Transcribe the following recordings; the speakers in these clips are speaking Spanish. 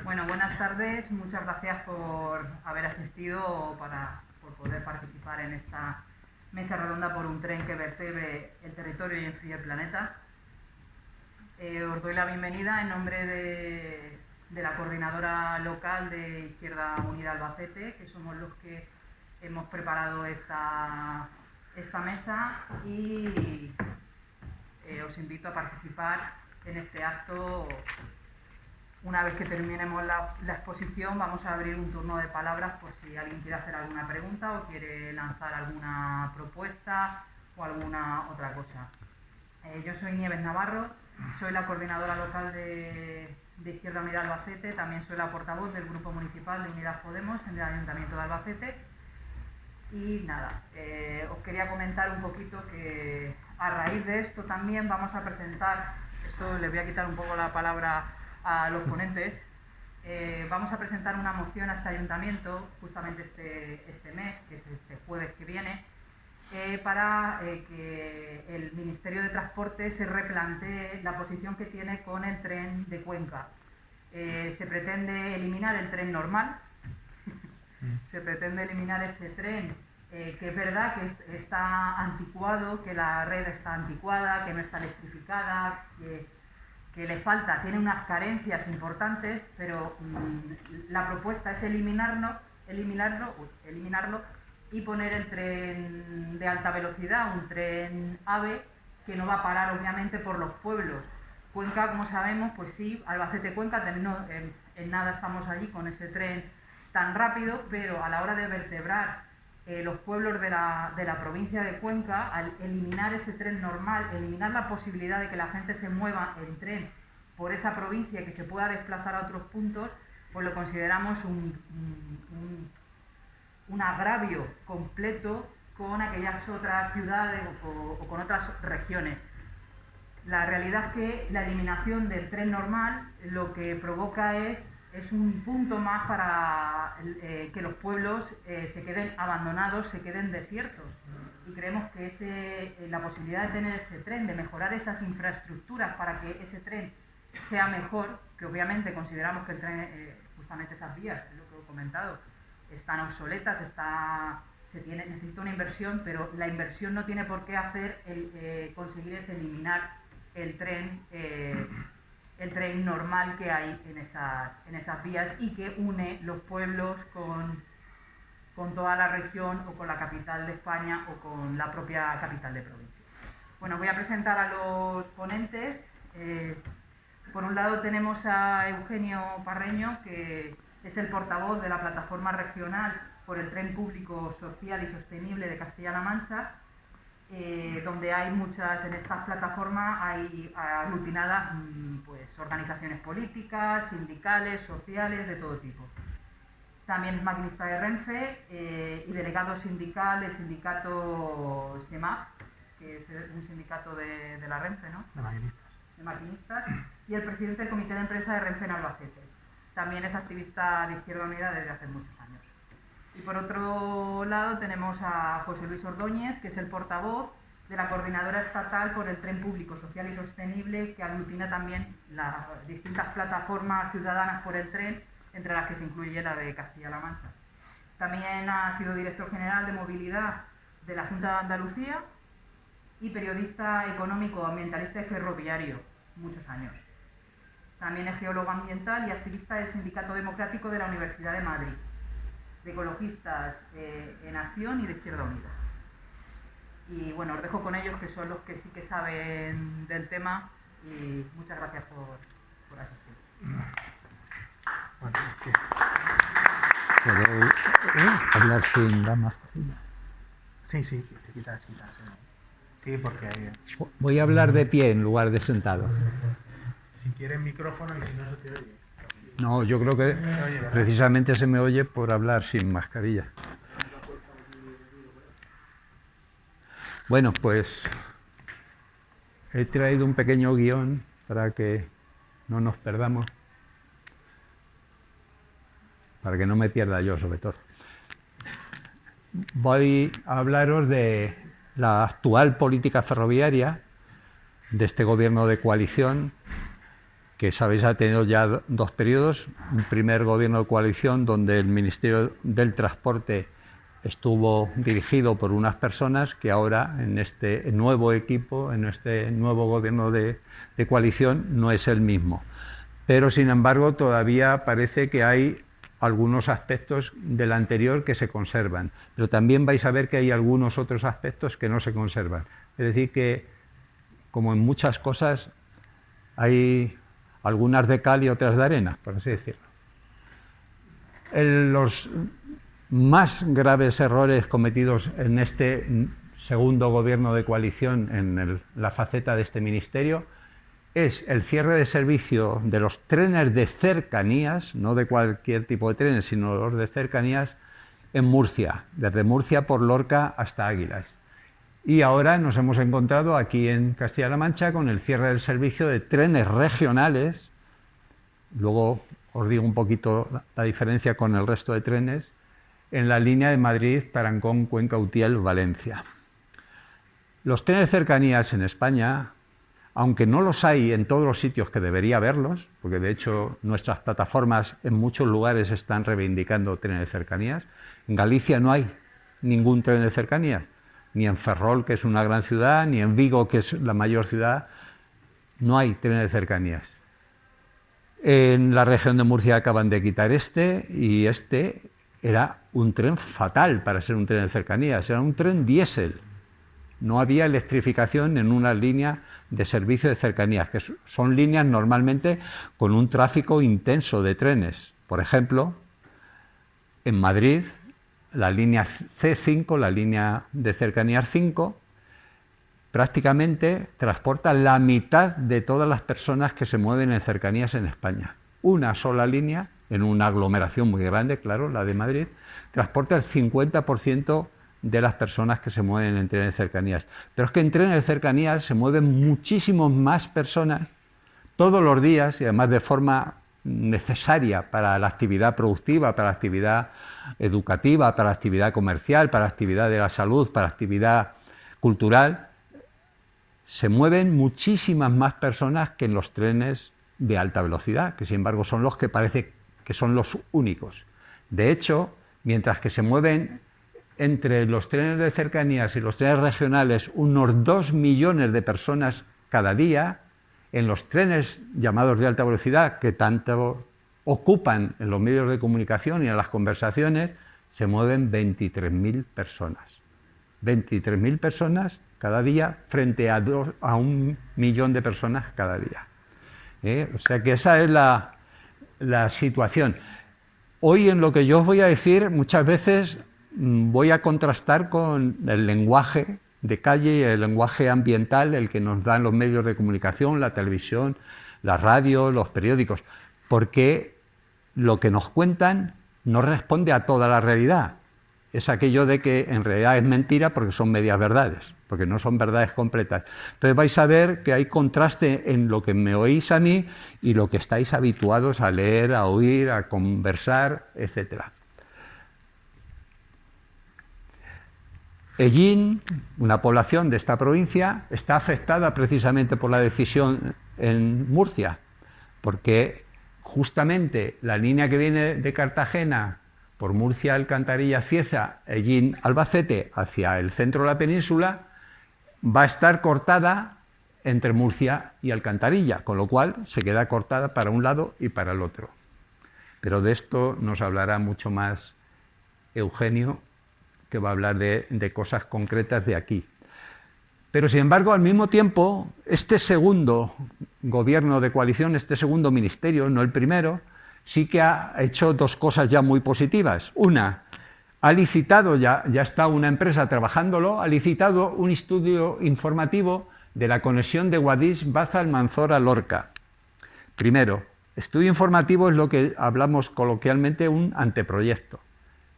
Bueno, buenas tardes. Muchas gracias por haber asistido por poder participar en esta mesa redonda por un tren que vertebre el territorio y enfríe el planeta. Os doy la bienvenida en nombre de la coordinadora local de Izquierda Unida Albacete, que somos los que hemos preparado esta mesa y os invito a participar en este acto. Una vez que terminemos la exposición, vamos a abrir un turno de palabras por si alguien quiere hacer alguna pregunta o quiere lanzar alguna propuesta o alguna otra cosa. Yo soy Nieves Navarro, soy la coordinadora local de Izquierda Unida Albacete, también soy la portavoz del Grupo Municipal de Unidas Podemos en el Ayuntamiento de Albacete. Y nada, os quería comentar un poquito que a raíz de esto también vamos a presentar, esto les voy a quitar un poco la palabra a los ponentes, vamos a presentar una moción a este ayuntamiento justamente este mes, que es este jueves que viene, para que el Ministerio de Transporte se replantee la posición que tiene con el tren de Cuenca. Se pretende eliminar el tren normal, se pretende eliminar ese tren, que es verdad que está anticuado, que la red está anticuada, que no está electrificada, que le falta, tiene unas carencias importantes, pero la propuesta es eliminarlo y poner el tren de alta velocidad, un tren AVE que no va a parar obviamente por los pueblos. Cuenca, como sabemos, pues sí, Albacete-Cuenca, en nada estamos allí con ese tren tan rápido, pero a la hora de vertebrar los pueblos de la provincia de Cuenca, al eliminar ese tren normal, eliminar la posibilidad de que la gente se mueva en tren por esa provincia y que se pueda desplazar a otros puntos, pues lo consideramos un agravio completo con aquellas otras ciudades o con otras regiones. La realidad es que la eliminación del tren normal lo que provoca es un punto más para que los pueblos se queden abandonados, se queden desiertos. Y creemos que la posibilidad de tener ese tren, de mejorar esas infraestructuras para que ese tren sea mejor, que obviamente consideramos que el tren, justamente esas vías, es lo que he comentado, están obsoletas, necesita una inversión, pero la inversión no tiene por qué hacer conseguir es eliminar el tren normal que hay en esas vías y que une los pueblos con toda la región o con la capital de España o con la propia capital de provincia. Bueno, voy a presentar a los ponentes. Por un lado tenemos a Eugenio Parreño, que es el portavoz de la plataforma regional por el tren público social y sostenible de Castilla-La Mancha, donde hay en estas plataformas hay aglutinadas pues, organizaciones políticas, sindicales, sociales, de todo tipo. También es maquinista de Renfe y delegado sindical del sindicato SEMAF, que es un sindicato de la Renfe, ¿no? De maquinistas, y el presidente del comité de empresa de Renfe en Albacete. También es activista de Izquierda Unida desde hace muchos años. Y por otro lado tenemos a José Luis Ordóñez, que es el portavoz de la Coordinadora Estatal por el Tren Público Social y Sostenible, que aglutina también las distintas plataformas ciudadanas por el tren, entre las que se incluye la de Castilla-La Mancha. También ha sido director general de movilidad de la Junta de Andalucía y periodista económico, ambientalista y ferroviario, muchos años. También es geólogo ambiental y activista del Sindicato Democrático de la Universidad de Madrid, de Ecologistas en Acción y de Izquierda Unida. Y bueno, os dejo con ellos, que son los que sí que saben del tema, y muchas gracias por asistir. ¿Puedo hablar sin la mascarilla? Sí, te quitas. Sí, porque... Voy a hablar de pie en lugar de sentado. Si quieres micrófono y si no se te oye. No, yo creo que precisamente se me oye por hablar sin mascarilla. Bueno, pues he traído un pequeño guión para que no nos perdamos, para que no me pierda yo sobre todo. Voy a hablaros de la actual política ferroviaria de este gobierno de coalición que sabéis ha tenido ya dos periodos, un primer gobierno de coalición donde el Ministerio del Transporte estuvo dirigido por unas personas que ahora en este nuevo equipo, en este nuevo gobierno de coalición no es el mismo. Pero sin embargo todavía parece que hay algunos aspectos del anterior que se conservan, pero también vais a ver que hay algunos otros aspectos que no se conservan. Es decir que, como en muchas cosas, hay algunas de cal y otras de arena, por así decirlo. Los más graves errores cometidos en este segundo gobierno de coalición en la faceta de este ministerio es el cierre de servicio de los trenes de cercanías, no de cualquier tipo de trenes, sino los de cercanías, en Murcia, desde Murcia por Lorca hasta Águilas. Y ahora nos hemos encontrado aquí en Castilla-La Mancha con el cierre del servicio de trenes regionales. Luego os digo un poquito la diferencia con el resto de trenes, en la línea de Madrid, Tarancón, Cuenca, Utiel, Valencia. Los trenes de cercanías en España, aunque no los hay en todos los sitios que debería haberlos, porque de hecho nuestras plataformas en muchos lugares están reivindicando trenes de cercanías, en Galicia no hay ningún tren de cercanías, ni en Ferrol, que es una gran ciudad, ni en Vigo, que es la mayor ciudad, no hay trenes de cercanías. En la región de Murcia acaban de quitar y este era un tren fatal para ser un tren de cercanías, era un tren diésel. No había electrificación en una línea de servicio de cercanías, que son líneas normalmente con un tráfico intenso de trenes. Por ejemplo, en Madrid, la línea C5, la línea de cercanías 5, prácticamente transporta la mitad de todas las personas que se mueven en cercanías en España. Una sola línea, en una aglomeración muy grande, claro, la de Madrid, transporta el 50% de las personas que se mueven en trenes de cercanías. Pero es que en trenes de cercanías se mueven muchísimas más personas todos los días y además de forma necesaria para la actividad productiva, para la actividad educativa, para la actividad comercial, para la actividad de la salud, para la actividad cultural. Se mueven muchísimas más personas que en los trenes de alta velocidad, que sin embargo son los que parece que son los únicos. De hecho, mientras que se mueven entre los trenes de cercanías y los trenes regionales unos 2 millones de personas cada día, en los trenes llamados de alta velocidad, que tanto ocupan en los medios de comunicación y en las conversaciones, se mueven 23.000 personas. 23.000 personas cada día frente a 1 millón de personas cada día. O sea que esa es la situación. Hoy en lo que yo os voy a decir, muchas veces voy a contrastar con el lenguaje de calle y el lenguaje ambiental, el que nos dan los medios de comunicación, la televisión, la radio, los periódicos, porque lo que nos cuentan no responde a toda la realidad. Es aquello de que en realidad es mentira porque son medias verdades, porque no son verdades completas. Entonces vais a ver que hay contraste en lo que me oís a mí y lo que estáis habituados a leer, a oír, a conversar, etc. Ellín, una población de esta provincia, está afectada precisamente por la decisión en Murcia, porque justamente la línea que viene de Cartagena por Murcia, Alcantarilla, Cieza, Ellín, Albacete, hacia el centro de la península, va a estar cortada entre Murcia y Alcantarilla, con lo cual se queda cortada para un lado y para el otro. Pero de esto nos hablará mucho más Eugenio, que va a hablar de cosas concretas de aquí. Pero sin embargo, al mismo tiempo, este segundo gobierno de coalición, este segundo ministerio, no el primero, sí que ha hecho dos cosas ya muy positivas. Una, ha licitado, ya está una empresa trabajándolo, ha licitado un estudio informativo de la conexión de Guadix, Baza, Almanzora, Lorca. Primero, estudio informativo es lo que hablamos coloquialmente un anteproyecto.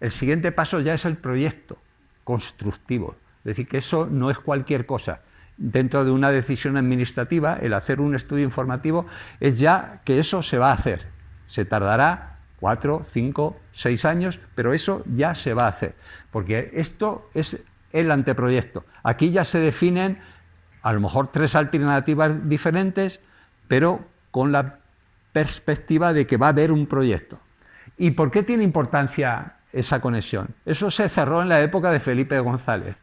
El siguiente paso ya es el proyecto constructivo. Es decir, que eso no es cualquier cosa. Dentro de una decisión administrativa, el hacer un estudio informativo es ya que eso se va a hacer. Se tardará 4, 5, 6 años, pero eso ya se va a hacer. Porque esto es el anteproyecto. Aquí ya se definen a lo mejor 3 alternativas diferentes, pero con la perspectiva de que va a haber un proyecto. ¿Y por qué tiene importancia esa conexión? Eso se cerró en la época de Felipe González.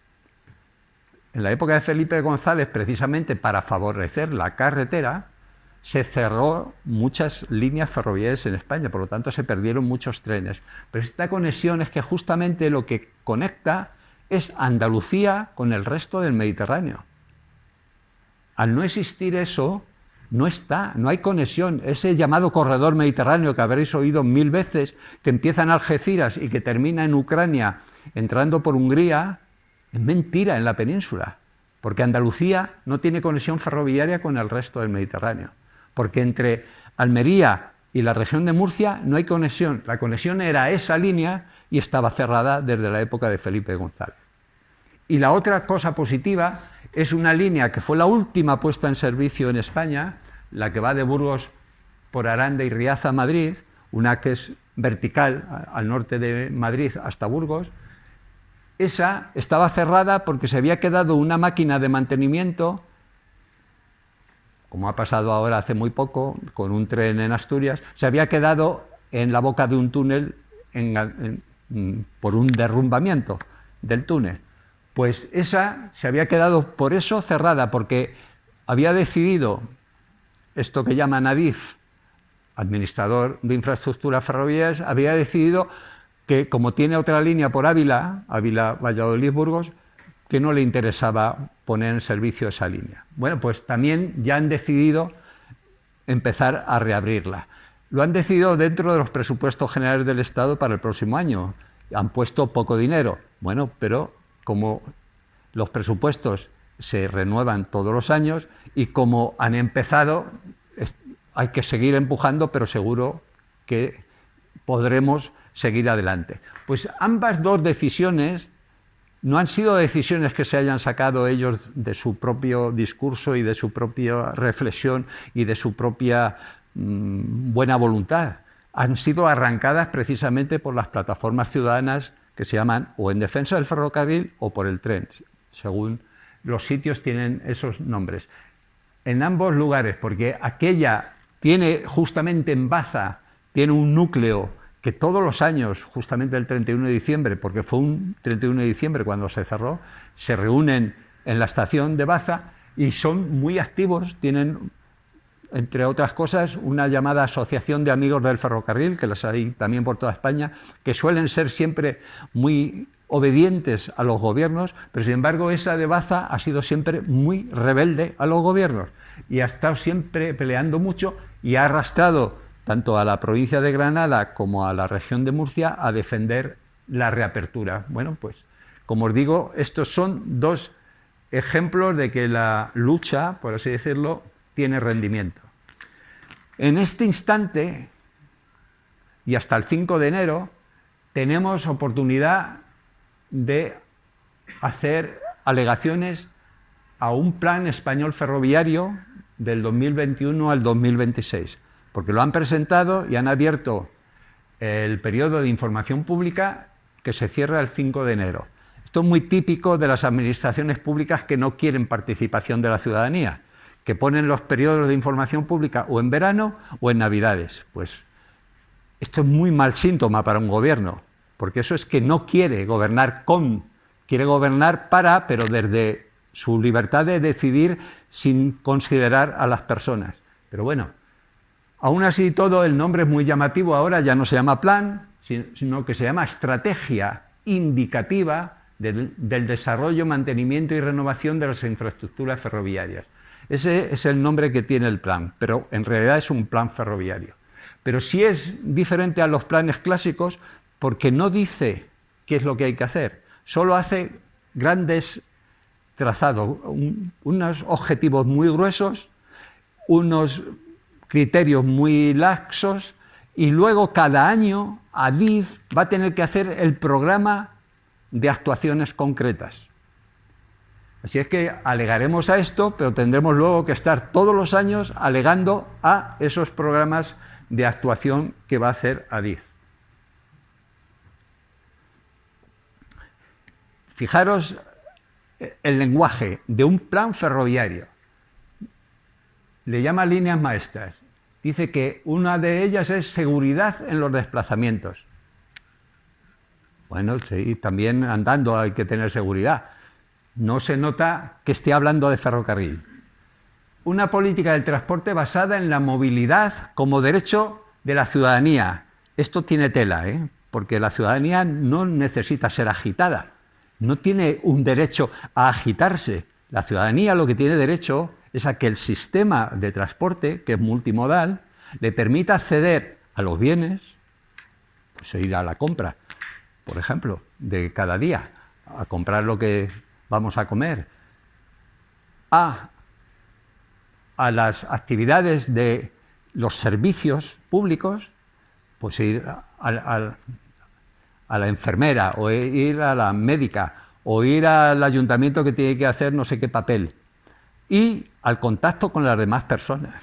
En la época de Felipe González, precisamente para favorecer la carretera, se cerró muchas líneas ferroviarias en España, por lo tanto se perdieron muchos trenes. Pero esta conexión es que justamente lo que conecta es Andalucía con el resto del Mediterráneo. Al no existir eso, no hay conexión. Ese llamado corredor mediterráneo que habréis oído 1000 veces, que empieza en Algeciras y que termina en Ucrania, entrando por Hungría, es mentira en la península, porque Andalucía no tiene conexión ferroviaria con el resto del Mediterráneo, porque entre Almería y la región de Murcia no hay conexión. La conexión era esa línea y estaba cerrada desde la época de Felipe González. Y la otra cosa positiva es una línea que fue la última puesta en servicio en España, la que va de Burgos por Aranda y Riaza a Madrid, una que es vertical al norte de Madrid hasta Burgos. Esa estaba cerrada porque se había quedado una máquina de mantenimiento, como ha pasado ahora hace muy poco con un tren en Asturias, se había quedado en la boca de un túnel por un derrumbamiento del túnel. Pues esa se había quedado por eso cerrada, porque había decidido esto que llaman ADIF, Administrador de Infraestructuras Ferroviarias, había decidido que como tiene otra línea por Ávila, Valladolid-Burgos, que no le interesaba poner en servicio esa línea. Bueno, pues también ya han decidido empezar a reabrirla. Lo han decidido dentro de los presupuestos generales del Estado para el próximo año. Han puesto poco dinero. Bueno, pero como los presupuestos se renuevan todos los años y como han empezado, hay que seguir empujando, pero seguro que podremos seguir adelante. Pues ambas dos decisiones no han sido decisiones que se hayan sacado ellos de su propio discurso y de su propia reflexión y de su propia buena voluntad. Han sido arrancadas precisamente por las plataformas ciudadanas que se llaman o en defensa del ferrocarril o por el tren, según los sitios tienen esos nombres. En ambos lugares, porque aquella tiene justamente en Baza, tiene un núcleo que todos los años, justamente el 31 de diciembre, porque fue un 31 de diciembre cuando se cerró, se reúnen en la estación de Baza y son muy activos, tienen, entre otras cosas, una llamada Asociación de Amigos del Ferrocarril, que las hay también por toda España, que suelen ser siempre muy obedientes a los gobiernos, pero sin embargo esa de Baza ha sido siempre muy rebelde a los gobiernos y ha estado siempre peleando mucho y ha arrastrado tanto a la provincia de Granada como a la región de Murcia a defender la reapertura. Bueno, pues como os digo, estos son dos ejemplos de que la lucha, por así decirlo, tiene rendimiento. En este instante, y hasta el 5 de enero, tenemos oportunidad de hacer alegaciones a un plan español ferroviario del 2021 al 2026, porque lo han presentado y han abierto el periodo de información pública que se cierra el 5 de enero. Esto es muy típico de las administraciones públicas que no quieren participación de la ciudadanía, que ponen los periodos de información pública o en verano o en Navidades. Pues esto es muy mal síntoma para un gobierno, porque eso es que no quiere gobernar quiere gobernar para, pero desde su libertad de decidir sin considerar a las personas. Pero bueno, aún así todo, el nombre es muy llamativo, ahora ya no se llama plan, sino que se llama Estrategia Indicativa del Desarrollo, Mantenimiento y Renovación de las Infraestructuras Ferroviarias. Ese es el nombre que tiene el plan, pero en realidad es un plan ferroviario. Pero sí es diferente a los planes clásicos porque no dice qué es lo que hay que hacer, solo hace grandes trazados, unos objetivos muy gruesos, unos criterios muy laxos y luego cada año ADIF va a tener que hacer el programa de actuaciones concretas. Así es que alegaremos a esto, pero tendremos luego que estar todos los años alegando a esos programas de actuación que va a hacer ADIF. Fijaros el lenguaje de un plan ferroviario. Le llama líneas maestras. dice que una de ellas es seguridad en los desplazamientos. Bueno, sí, también andando hay que tener seguridad. No se nota que esté hablando de ferrocarril. Una política del transporte basada en la movilidad como derecho de la ciudadanía. Esto tiene tela, porque la ciudadanía no necesita ser agitada. No tiene un derecho a agitarse. La ciudadanía lo que tiene derecho es a que el sistema de transporte, que es multimodal, le permita acceder a los bienes, pues ir a la compra, por ejemplo, de cada día, a comprar lo que vamos a comer, a las actividades de los servicios públicos, pues ir a la enfermera, o ir a la médica, o ir al ayuntamiento que tiene que hacer no sé qué papel, y al contacto con las demás personas.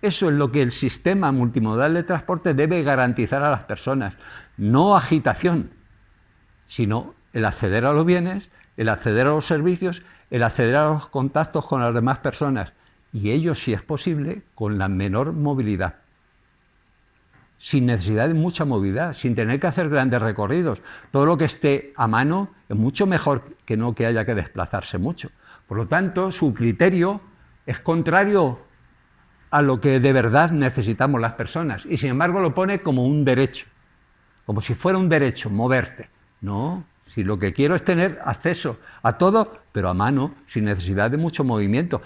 Eso es lo que el sistema multimodal de transporte debe garantizar a las personas, no agitación, sino el acceder a los bienes, el acceder a los servicios, el acceder a los contactos con las demás personas, y ello, si es posible, con la menor movilidad. Sin necesidad de mucha movilidad, sin tener que hacer grandes recorridos. Todo lo que esté a mano es mucho mejor que no que haya que desplazarse mucho. Por lo tanto, su criterio es contrario a lo que de verdad necesitamos las personas, y sin embargo lo pone como un derecho, como si fuera un derecho moverte. No, si lo que quiero es tener acceso a todo, pero a mano, sin necesidad de mucho movimiento.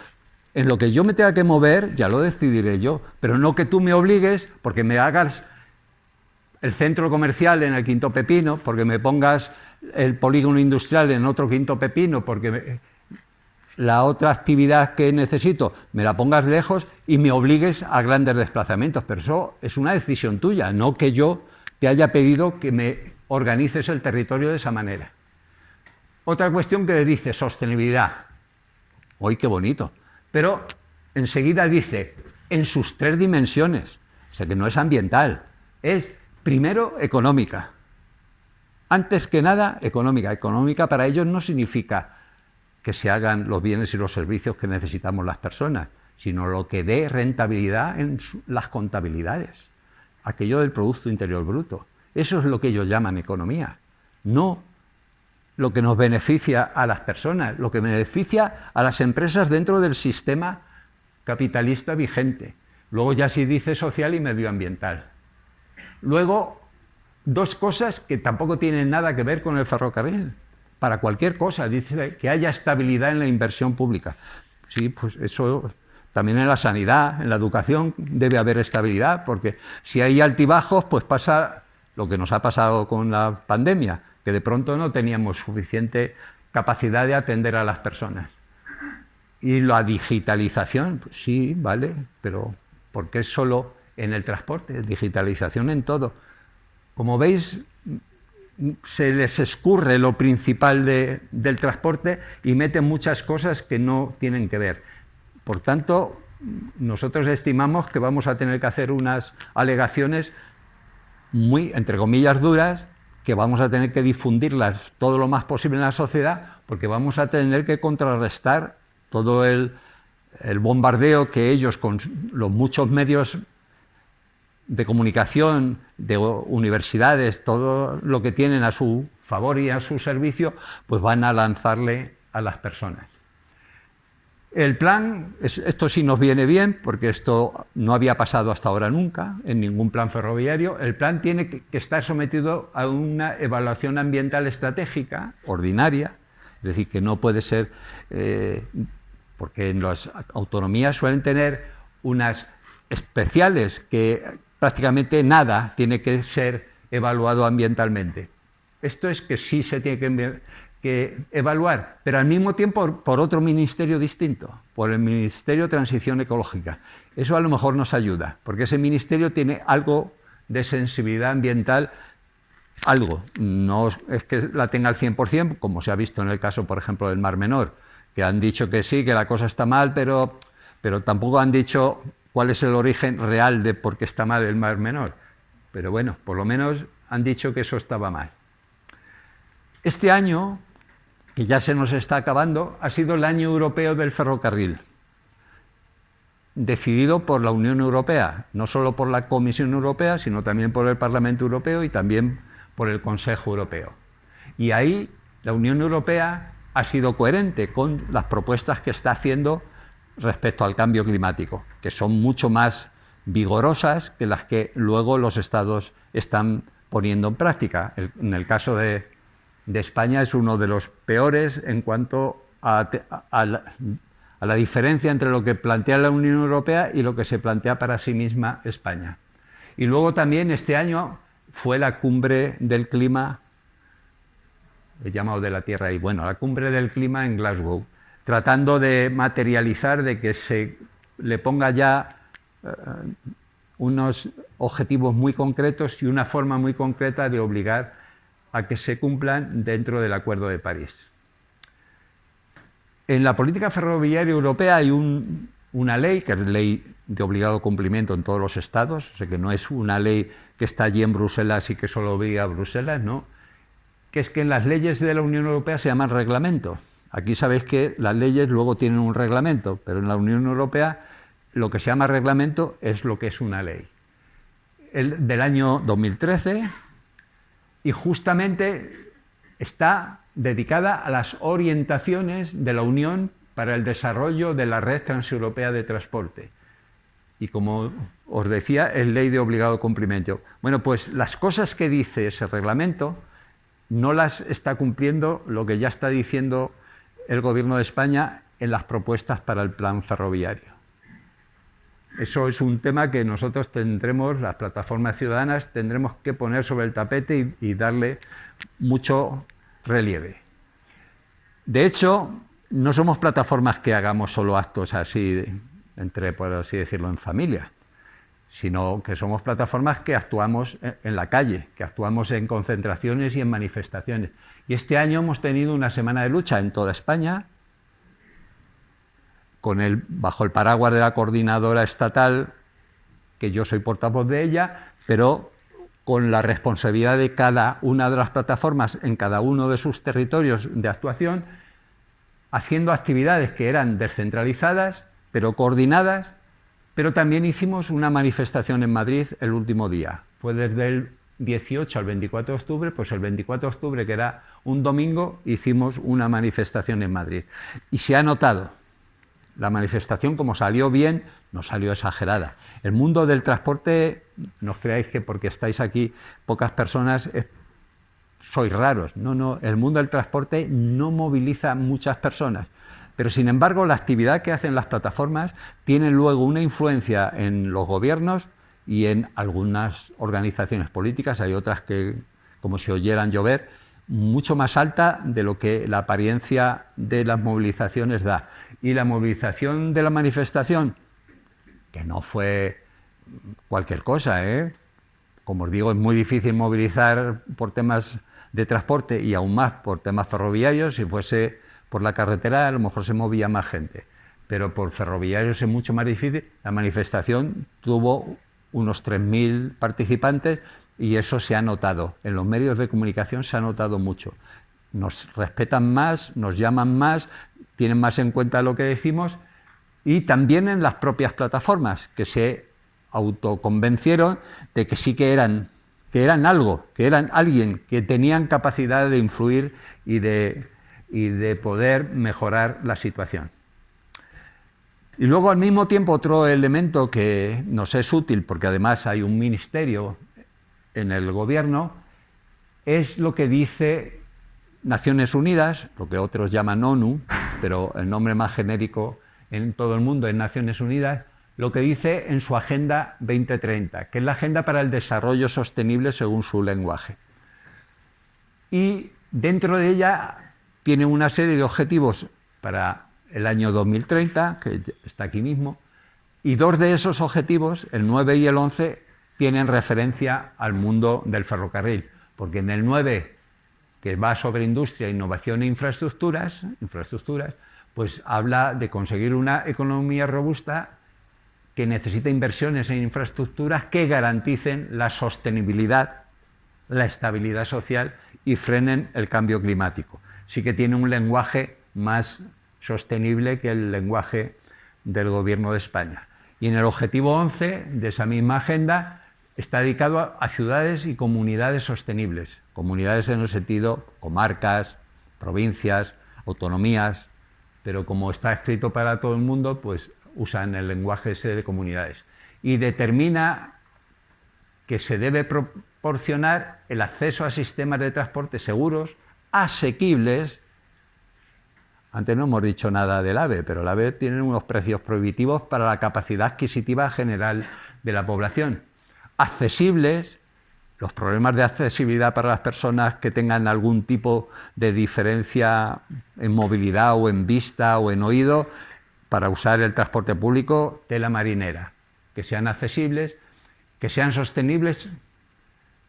En lo que yo me tenga que mover, ya lo decidiré yo, pero no que tú me obligues porque me hagas el centro comercial en el Quinto Pepino, porque me pongas el polígono industrial en otro Quinto Pepino, porque la otra actividad que necesito me la pongas lejos y me obligues a grandes desplazamientos. Pero eso es una decisión tuya, no que yo te haya pedido que me organices el territorio de esa manera. Otra cuestión que dice sostenibilidad. ¡Uy, qué bonito! Pero enseguida dice, en sus 3 dimensiones, o sea que no es ambiental, es primero económica. Antes que nada, económica. Económica para ellos no significa que se hagan los bienes y los servicios que necesitamos las personas, sino lo que dé rentabilidad en las contabilidades, aquello del Producto Interior Bruto. Eso es lo que ellos llaman economía, no lo que nos beneficia a las personas, lo que beneficia a las empresas dentro del sistema capitalista vigente. Luego ya sí dice social y medioambiental. Luego, 2 cosas que tampoco tienen nada que ver con el ferrocarril. Para cualquier cosa, dice que haya estabilidad en la inversión pública. Sí, pues eso también en la sanidad, en la educación debe haber estabilidad, porque si hay altibajos, pues pasa lo que nos ha pasado con la pandemia, que de pronto no teníamos suficiente capacidad de atender a las personas. Y la digitalización, pues sí, vale, pero ¿por qué solo en el transporte? Digitalización en todo. Como veis, se les escurre lo principal del transporte y meten muchas cosas que no tienen que ver. Por tanto, nosotros estimamos que vamos a tener que hacer unas alegaciones muy, entre comillas, duras, que vamos a tener que difundirlas todo lo más posible en la sociedad, porque vamos a tener que contrarrestar todo el bombardeo que ellos, con los muchos medios de comunicación, de universidades, todo lo que tienen a su favor y a su servicio, pues van a lanzarle a las personas. El plan, esto sí nos viene bien, porque esto no había pasado hasta ahora nunca, en ningún plan ferroviario. El plan tiene que estar sometido a una evaluación ambiental estratégica, ordinaria, es decir, que no puede ser, porque en las autonomías suelen tener unas especiales que prácticamente nada tiene que ser evaluado ambientalmente. Esto es que sí se tiene que evaluar, pero al mismo tiempo por otro ministerio distinto, por el Ministerio de Transición Ecológica. Eso a lo mejor nos ayuda, porque ese ministerio tiene algo de sensibilidad ambiental, algo, no es que la tenga al 100%, como se ha visto en el caso, por ejemplo, del Mar Menor, que han dicho que sí, que la cosa está mal, pero tampoco han dicho cuál es el origen real de por qué está mal el Mar Menor. Pero bueno, por lo menos han dicho que eso estaba mal. Este año, que ya se nos está acabando, ha sido el año europeo del ferrocarril. decidido por la Unión Europea, no solo por la Comisión Europea, sino también por el Parlamento Europeo y también por el Consejo Europeo. Y ahí la Unión Europea ha sido coherente con las propuestas que está haciendo respecto al cambio climático, que son mucho más vigorosas que las que luego los Estados están poniendo en práctica. En el caso de España es uno de los peores en cuanto a la diferencia entre lo que plantea la Unión Europea y lo que se plantea para sí misma España. Y luego también este año fue la cumbre del clima, he llamado de la Tierra y bueno, la cumbre del clima en Glasgow, tratando de materializar, de que se le ponga ya unos objetivos muy concretos y una forma muy concreta de obligar a que se cumplan dentro del Acuerdo de París. En la política ferroviaria europea hay una ley, que es ley de obligado cumplimiento en todos los estados, o sea que no es una ley que está allí en Bruselas y que solo obliga a Bruselas, no, que es que en las leyes de la Unión Europea se llaman reglamentos. Aquí sabéis que las leyes luego tienen un reglamento, pero en la Unión Europea lo que se llama reglamento es lo que es una ley. El del año 2013, y justamente está dedicada a las orientaciones de la Unión para el desarrollo de la red transeuropea de transporte. Y como os decía, es ley de obligado cumplimiento. Bueno, pues las cosas que dice ese reglamento no las está cumpliendo lo que ya está diciendo el Gobierno de España en las propuestas para el plan ferroviario. Eso es un tema que nosotros tendremos, las plataformas ciudadanas, tendremos que poner sobre el tapete y darle mucho relieve. De hecho, no somos plataformas que hagamos solo actos así, por así decirlo, en familia, sino que somos plataformas que actuamos en la calle, que actuamos en concentraciones y en manifestaciones. Y este año hemos tenido una semana de lucha en toda España, bajo el paraguas de la coordinadora estatal, que yo soy portavoz de ella, pero con la responsabilidad de cada una de las plataformas en cada uno de sus territorios de actuación, haciendo actividades que eran descentralizadas, pero coordinadas, pero también hicimos una manifestación en Madrid el último día. Fue desde el 18 al 24 de octubre, pues el 24 de octubre, que era un domingo, hicimos una manifestación en Madrid. Y se ha notado. La manifestación, como salió bien, no salió exagerada. El mundo del transporte, no os creáis que porque estáis aquí pocas personas sois raros. No, no, el mundo del transporte no moviliza muchas personas. Pero sin embargo, la actividad que hacen las plataformas tiene luego una influencia en los gobiernos y en algunas organizaciones políticas. Hay otras que, como si oyeran llover, mucho más alta de lo que la apariencia de las movilizaciones da. Y la movilización de la manifestación, que no fue cualquier cosa, como os digo, es muy difícil movilizar por temas de transporte y aún más por temas ferroviarios. Si fuese por la carretera a lo mejor se movía más gente, pero por ferroviarios es mucho más difícil. La manifestación tuvo unos 3.000 participantes y eso se ha notado. En los medios de comunicación se ha notado mucho. Nos respetan más, nos llaman más, tienen más en cuenta lo que decimos, y también en las propias plataformas, que se autoconvencieron de que sí que eran algo, que eran alguien, que tenían capacidad de influir y de poder mejorar la situación. Y luego, al mismo tiempo, otro elemento que nos es útil, porque además hay un ministerio en el gobierno, es lo que dice Naciones Unidas, lo que otros llaman ONU, pero el nombre más genérico en todo el mundo es Naciones Unidas, lo que dice en su Agenda 2030, que es la Agenda para el Desarrollo Sostenible según su lenguaje. Y dentro de ella tiene una serie de objetivos para el año 2030, que está aquí mismo, y dos de esos objetivos, el 9 y el 11, tienen referencia al mundo del ferrocarril, porque en el 9, que va sobre industria, innovación e infraestructuras, pues habla de conseguir una economía robusta que necesita inversiones en infraestructuras que garanticen la sostenibilidad, la estabilidad social y frenen el cambio climático. Sí que tiene un lenguaje más sostenible que el lenguaje del Gobierno de España. Y en el objetivo 11 de esa misma agenda está dedicado a ciudades y comunidades sostenibles. Comunidades en el sentido comarcas, provincias, autonomías, pero como está escrito para todo el mundo, pues usan el lenguaje ese de comunidades. Y determina que se debe proporcionar el acceso a sistemas de transporte seguros, asequibles. Antes no hemos dicho nada del AVE, pero el AVE tiene unos precios prohibitivos para la capacidad adquisitiva general de la población. Accesibles, los problemas de accesibilidad para las personas que tengan algún tipo de diferencia en movilidad o en vista o en oído para usar el transporte público, tela marinera. Que sean accesibles, que sean sostenibles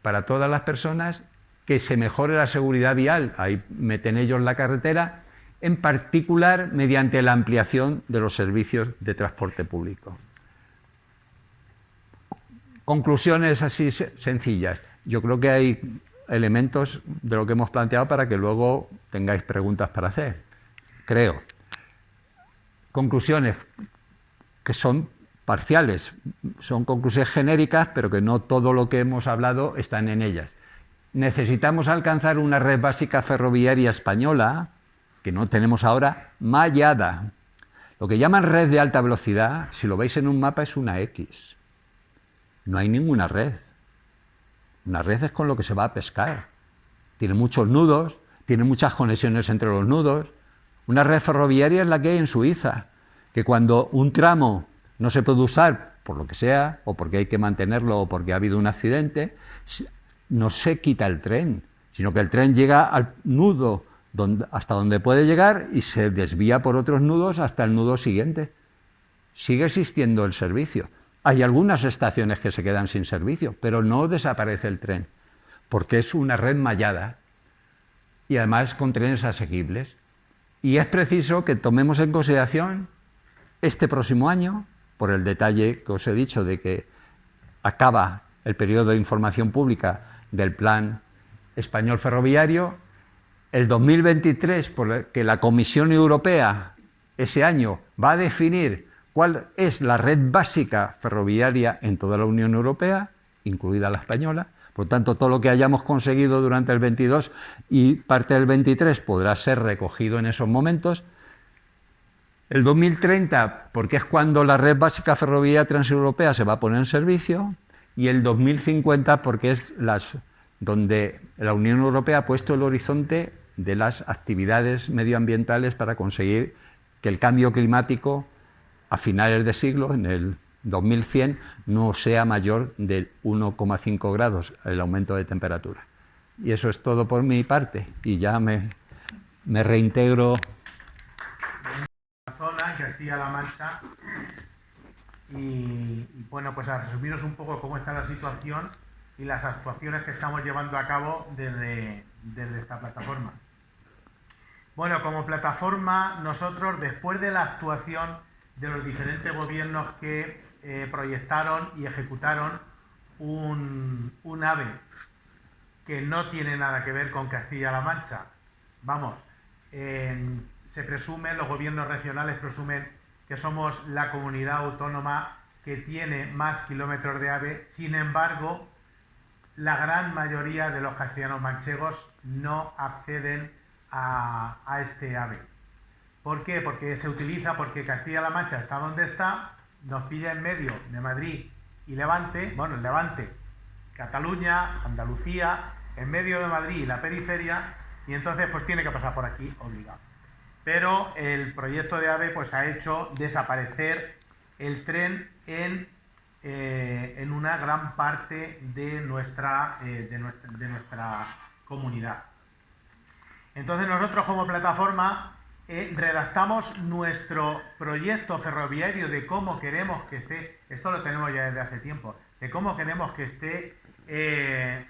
para todas las personas, que se mejore la seguridad vial, ahí meten ellos la carretera, en particular mediante la ampliación de los servicios de transporte público. Conclusiones así sencillas. Yo creo que hay elementos de lo que hemos planteado para que luego tengáis preguntas para hacer. Creo. Conclusiones que son parciales, son conclusiones genéricas, pero que no todo lo que hemos hablado están en ellas. Necesitamos alcanzar una red básica ferroviaria española, que no tenemos ahora, mallada. Lo que llaman red de alta velocidad, si lo veis en un mapa, es una X. No hay ninguna red. Una red es con lo que se va a pescar. Tiene muchos nudos, tiene muchas conexiones entre los nudos. Una red ferroviaria es la que hay en Suiza, que cuando un tramo no se puede usar por lo que sea, o porque hay que mantenerlo, o porque ha habido un accidente, no se quita el tren, sino que el tren llega al nudo hasta donde puede llegar y se desvía por otros nudos hasta el nudo siguiente. Sigue existiendo el servicio. Hay algunas estaciones que se quedan sin servicio, pero no desaparece el tren, porque es una red mallada y además con trenes asequibles. Y es preciso que tomemos en consideración este próximo año, por el detalle que os he dicho de que acaba el periodo de información pública del Plan Español Ferroviario, el 2023, porque la Comisión Europea ese año va a definir cuál es la red básica ferroviaria en toda la Unión Europea, incluida la española. Por tanto, todo lo que hayamos conseguido durante el 22 y parte del 23 podrá ser recogido en esos momentos. El 2030, porque es cuando la red básica ferroviaria transeuropea se va a poner en servicio, y el 2050, porque es donde la Unión Europea ha puesto el horizonte de las actividades medioambientales para conseguir que el cambio climático a finales de siglo, en el 2100, no sea mayor de 1,5 grados el aumento de temperatura. Y eso es todo por mi parte, y ya me reintegro. Zona en Castilla-La Mancha y bueno, pues a resumiros un poco cómo está la situación y las actuaciones que estamos llevando a cabo desde esta plataforma. Bueno, como plataforma, nosotros, después de la actuación de los diferentes gobiernos que proyectaron y ejecutaron un AVE que no tiene nada que ver con Castilla-La Mancha, vamos, se presume, los gobiernos regionales presumen que somos la comunidad autónoma que tiene más kilómetros de AVE. Sin embargo, la gran mayoría de los castellanos manchegos no acceden a este AVE. ¿Por qué? Porque se utiliza, porque Castilla-La Mancha está donde está, nos pilla en medio de Madrid y Levante, bueno, el Levante, Cataluña, Andalucía, en medio de Madrid y la periferia, y entonces pues tiene que pasar por aquí obligado. Pero el proyecto de AVE pues ha hecho desaparecer el tren en una gran parte de nuestra comunidad. Entonces nosotros como plataforma redactamos nuestro proyecto ferroviario de cómo queremos que esté, esto lo tenemos ya desde hace tiempo, de cómo queremos que esté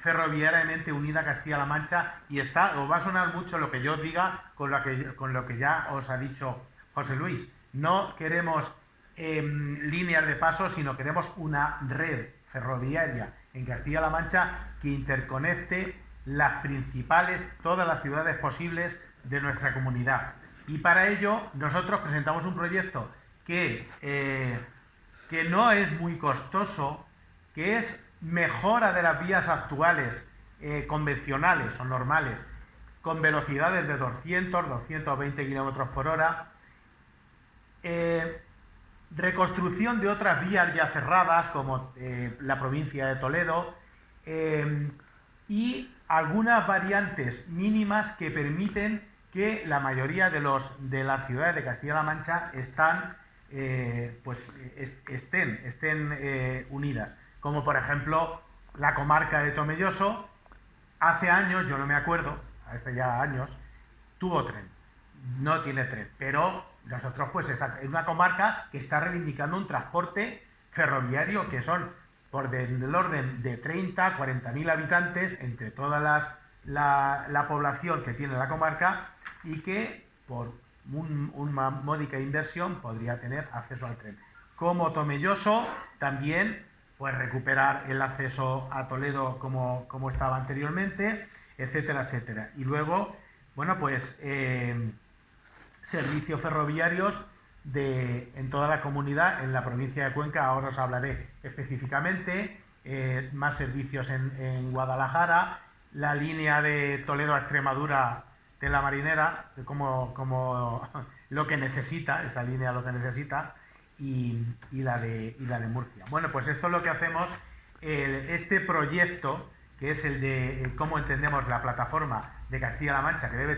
ferroviariamente unida Castilla-La Mancha, y os va a sonar mucho lo que yo os diga con lo que ya os ha dicho José Luis. No queremos líneas de paso, sino queremos una red ferroviaria en Castilla-La Mancha que interconecte todas las ciudades posibles de nuestra comunidad. Y para ello nosotros presentamos un proyecto que que no es muy costoso, que es mejora de las vías actuales convencionales o normales, con velocidades de 200, 220 kilómetros por hora, reconstrucción de otras vías ya cerradas, como la provincia de Toledo, y algunas variantes mínimas que permiten que la mayoría de las ciudades de Castilla-La Mancha estén unidas, como por ejemplo la comarca de Tomelloso. Hace años, yo no me acuerdo, hace ya años, tuvo tren, no tiene tren, pero nosotros pues es una comarca que está reivindicando un transporte ferroviario que son del orden de 30, 40.000 habitantes entre toda la población que tiene la comarca, y que por una módica inversión podría tener acceso al tren. Como Tomelloso, también pues recuperar el acceso a Toledo como estaba anteriormente, etcétera, etcétera. Y luego, bueno, pues servicios ferroviarios en toda la comunidad, en la provincia de Cuenca, ahora os hablaré específicamente, más servicios en Guadalajara, la línea de Toledo a Extremadura de la Marinera, como lo que necesita, esa línea lo que necesita, y la de Murcia. Bueno, pues esto es lo que hacemos, este proyecto, que es el de cómo entendemos la plataforma de Castilla-La Mancha, que debe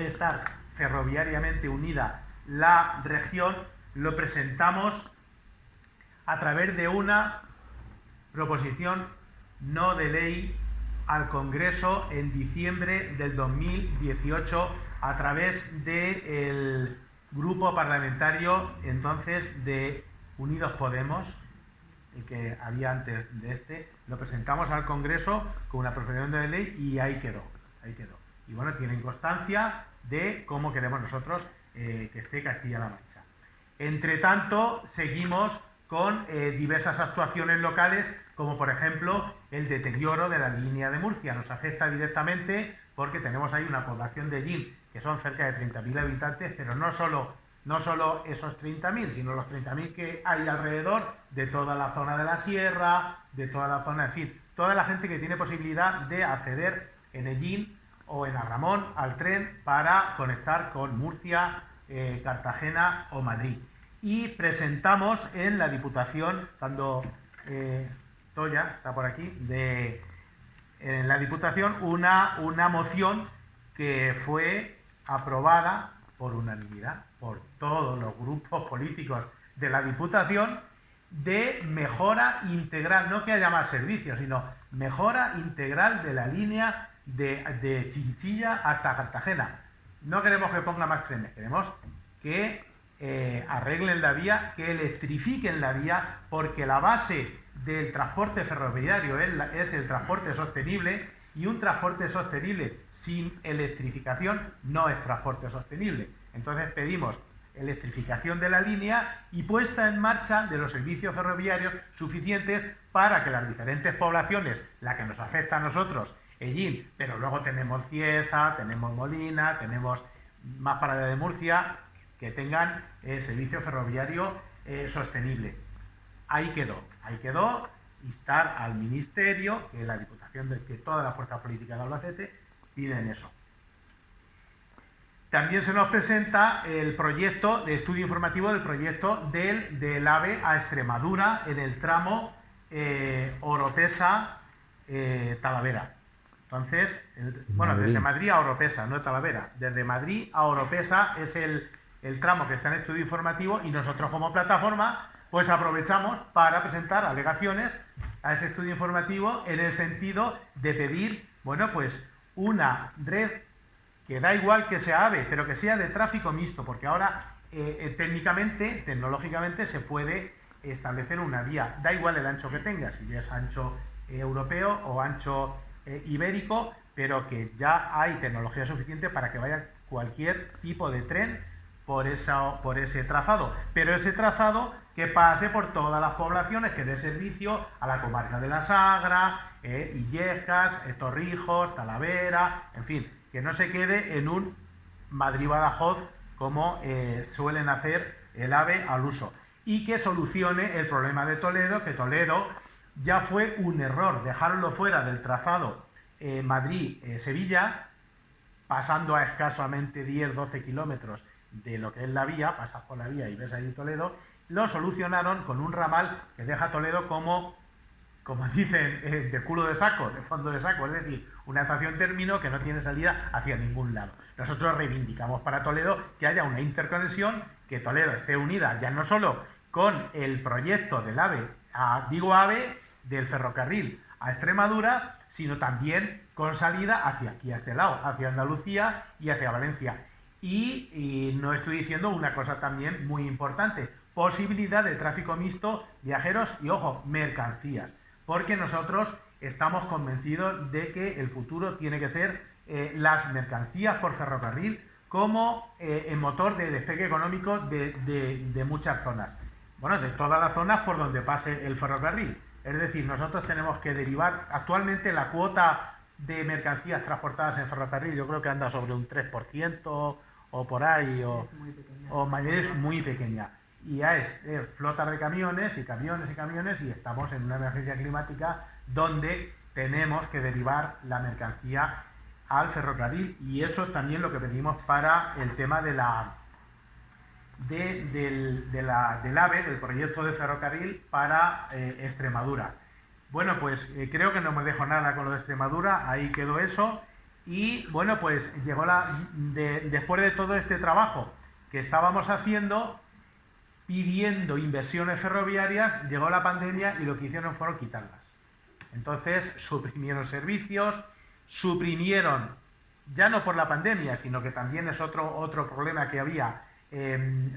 estar ferroviariamente unida la región, lo presentamos a través de una proposición no de ley al Congreso en diciembre del 2018 a través del grupo parlamentario entonces de Unidos Podemos, el que había antes de este. Lo presentamos al Congreso con una proposición de ley y ahí quedó. Y bueno, tienen constancia de cómo queremos nosotros que esté Castilla-La Mancha. Entre tanto, seguimos con diversas actuaciones locales, como por ejemplo el deterioro de la línea de Murcia. Nos afecta directamente porque tenemos ahí una población de Ellín que son cerca de 30.000 habitantes, pero no solo esos 30.000, sino los 30.000 que hay alrededor de toda la zona de la sierra, de toda la zona, en fin, toda la gente que tiene posibilidad de acceder en Ellín o en Agramón al tren para conectar con Murcia, Cartagena o Madrid. Y presentamos en la Diputación, cuando Toya está por aquí, en la Diputación una moción que fue aprobada por unanimidad por todos los grupos políticos de la Diputación, de mejora integral, no que haya más servicios, sino mejora integral de la línea de Chinchilla hasta Cartagena. No queremos que ponga más trenes, queremos que arreglen la vía, que electrifiquen la vía, porque la base del transporte ferroviario es el transporte sostenible, y un transporte sostenible sin electrificación no es transporte sostenible. Entonces pedimos electrificación de la línea y puesta en marcha de los servicios ferroviarios suficientes para que las diferentes poblaciones, la que nos afecta a nosotros, Ellín, pero luego tenemos Cieza, tenemos Molina, tenemos más para allá de Murcia, que tengan servicio ferroviario sostenible. Ahí quedó instar al Ministerio, que la Diputación, que todas las fuerzas políticas de Albacete piden eso. También se nos presenta el proyecto de estudio informativo del proyecto del AVE a Extremadura en el tramo Oropesa-Talavera. Entonces, desde Madrid a Oropesa, no Talavera. Desde Madrid a Oropesa es el tramo que está en estudio informativo, y nosotros como plataforma pues aprovechamos para presentar alegaciones a ese estudio informativo en el sentido de pedir, bueno, pues una red que da igual que sea AVE, pero que sea de tráfico mixto, porque ahora tecnológicamente se puede establecer una vía, da igual el ancho que tenga, si es ancho europeo o ancho ibérico, pero que ya hay tecnología suficiente para que vaya cualquier tipo de tren por ese trazado, pero ese trazado que pase por todas las poblaciones, que dé servicio a la comarca de la Sagra, Illescas, Torrijos, Talavera, en fin, que no se quede en un Madrid-Badajoz como suelen hacer el AVE al uso. y que solucione el problema de Toledo, que Toledo ya fue un error dejarlo fuera del trazado Madrid-Sevilla, pasando a escasamente 10-12 kilómetros de lo que es la vía, pasas por la vía y ves ahí Toledo. Lo solucionaron con un ramal que deja Toledo como dicen, de culo de saco, de fondo de saco, es decir, una estación término que no tiene salida hacia ningún lado. Nosotros reivindicamos para Toledo que haya una interconexión, que Toledo esté unida ya no solo con el proyecto del AVE, del ferrocarril a Extremadura, sino también con salida hacia aquí, hacia este lado, hacia Andalucía y hacia Valencia. Y no estoy diciendo una cosa también muy importante, posibilidad de tráfico mixto, viajeros y, ojo, mercancías, porque nosotros estamos convencidos de que el futuro tiene que ser las mercancías por ferrocarril como el motor de despegue económico de muchas zonas. Bueno, de todas las zonas por donde pase el ferrocarril. Es decir, nosotros tenemos que derivar, actualmente la cuota de mercancías transportadas en ferrocarril yo creo que anda sobre un 3% o por ahí, o mayor, es muy pequeña. Y ya es flotas de camiones y camiones, y estamos en una emergencia climática donde tenemos que derivar la mercancía al ferrocarril, y eso es también lo que pedimos para el tema del AVE, del proyecto de ferrocarril para Extremadura. Bueno, pues creo que no me dejo nada con lo de Extremadura, ahí quedó eso. Y bueno, pues llegó después de todo este trabajo que estábamos haciendo, pidiendo inversiones ferroviarias, llegó la pandemia y lo que hicieron fueron quitarlas. Entonces suprimieron servicios, suprimieron, ya no por la pandemia, sino que también es otro problema que había,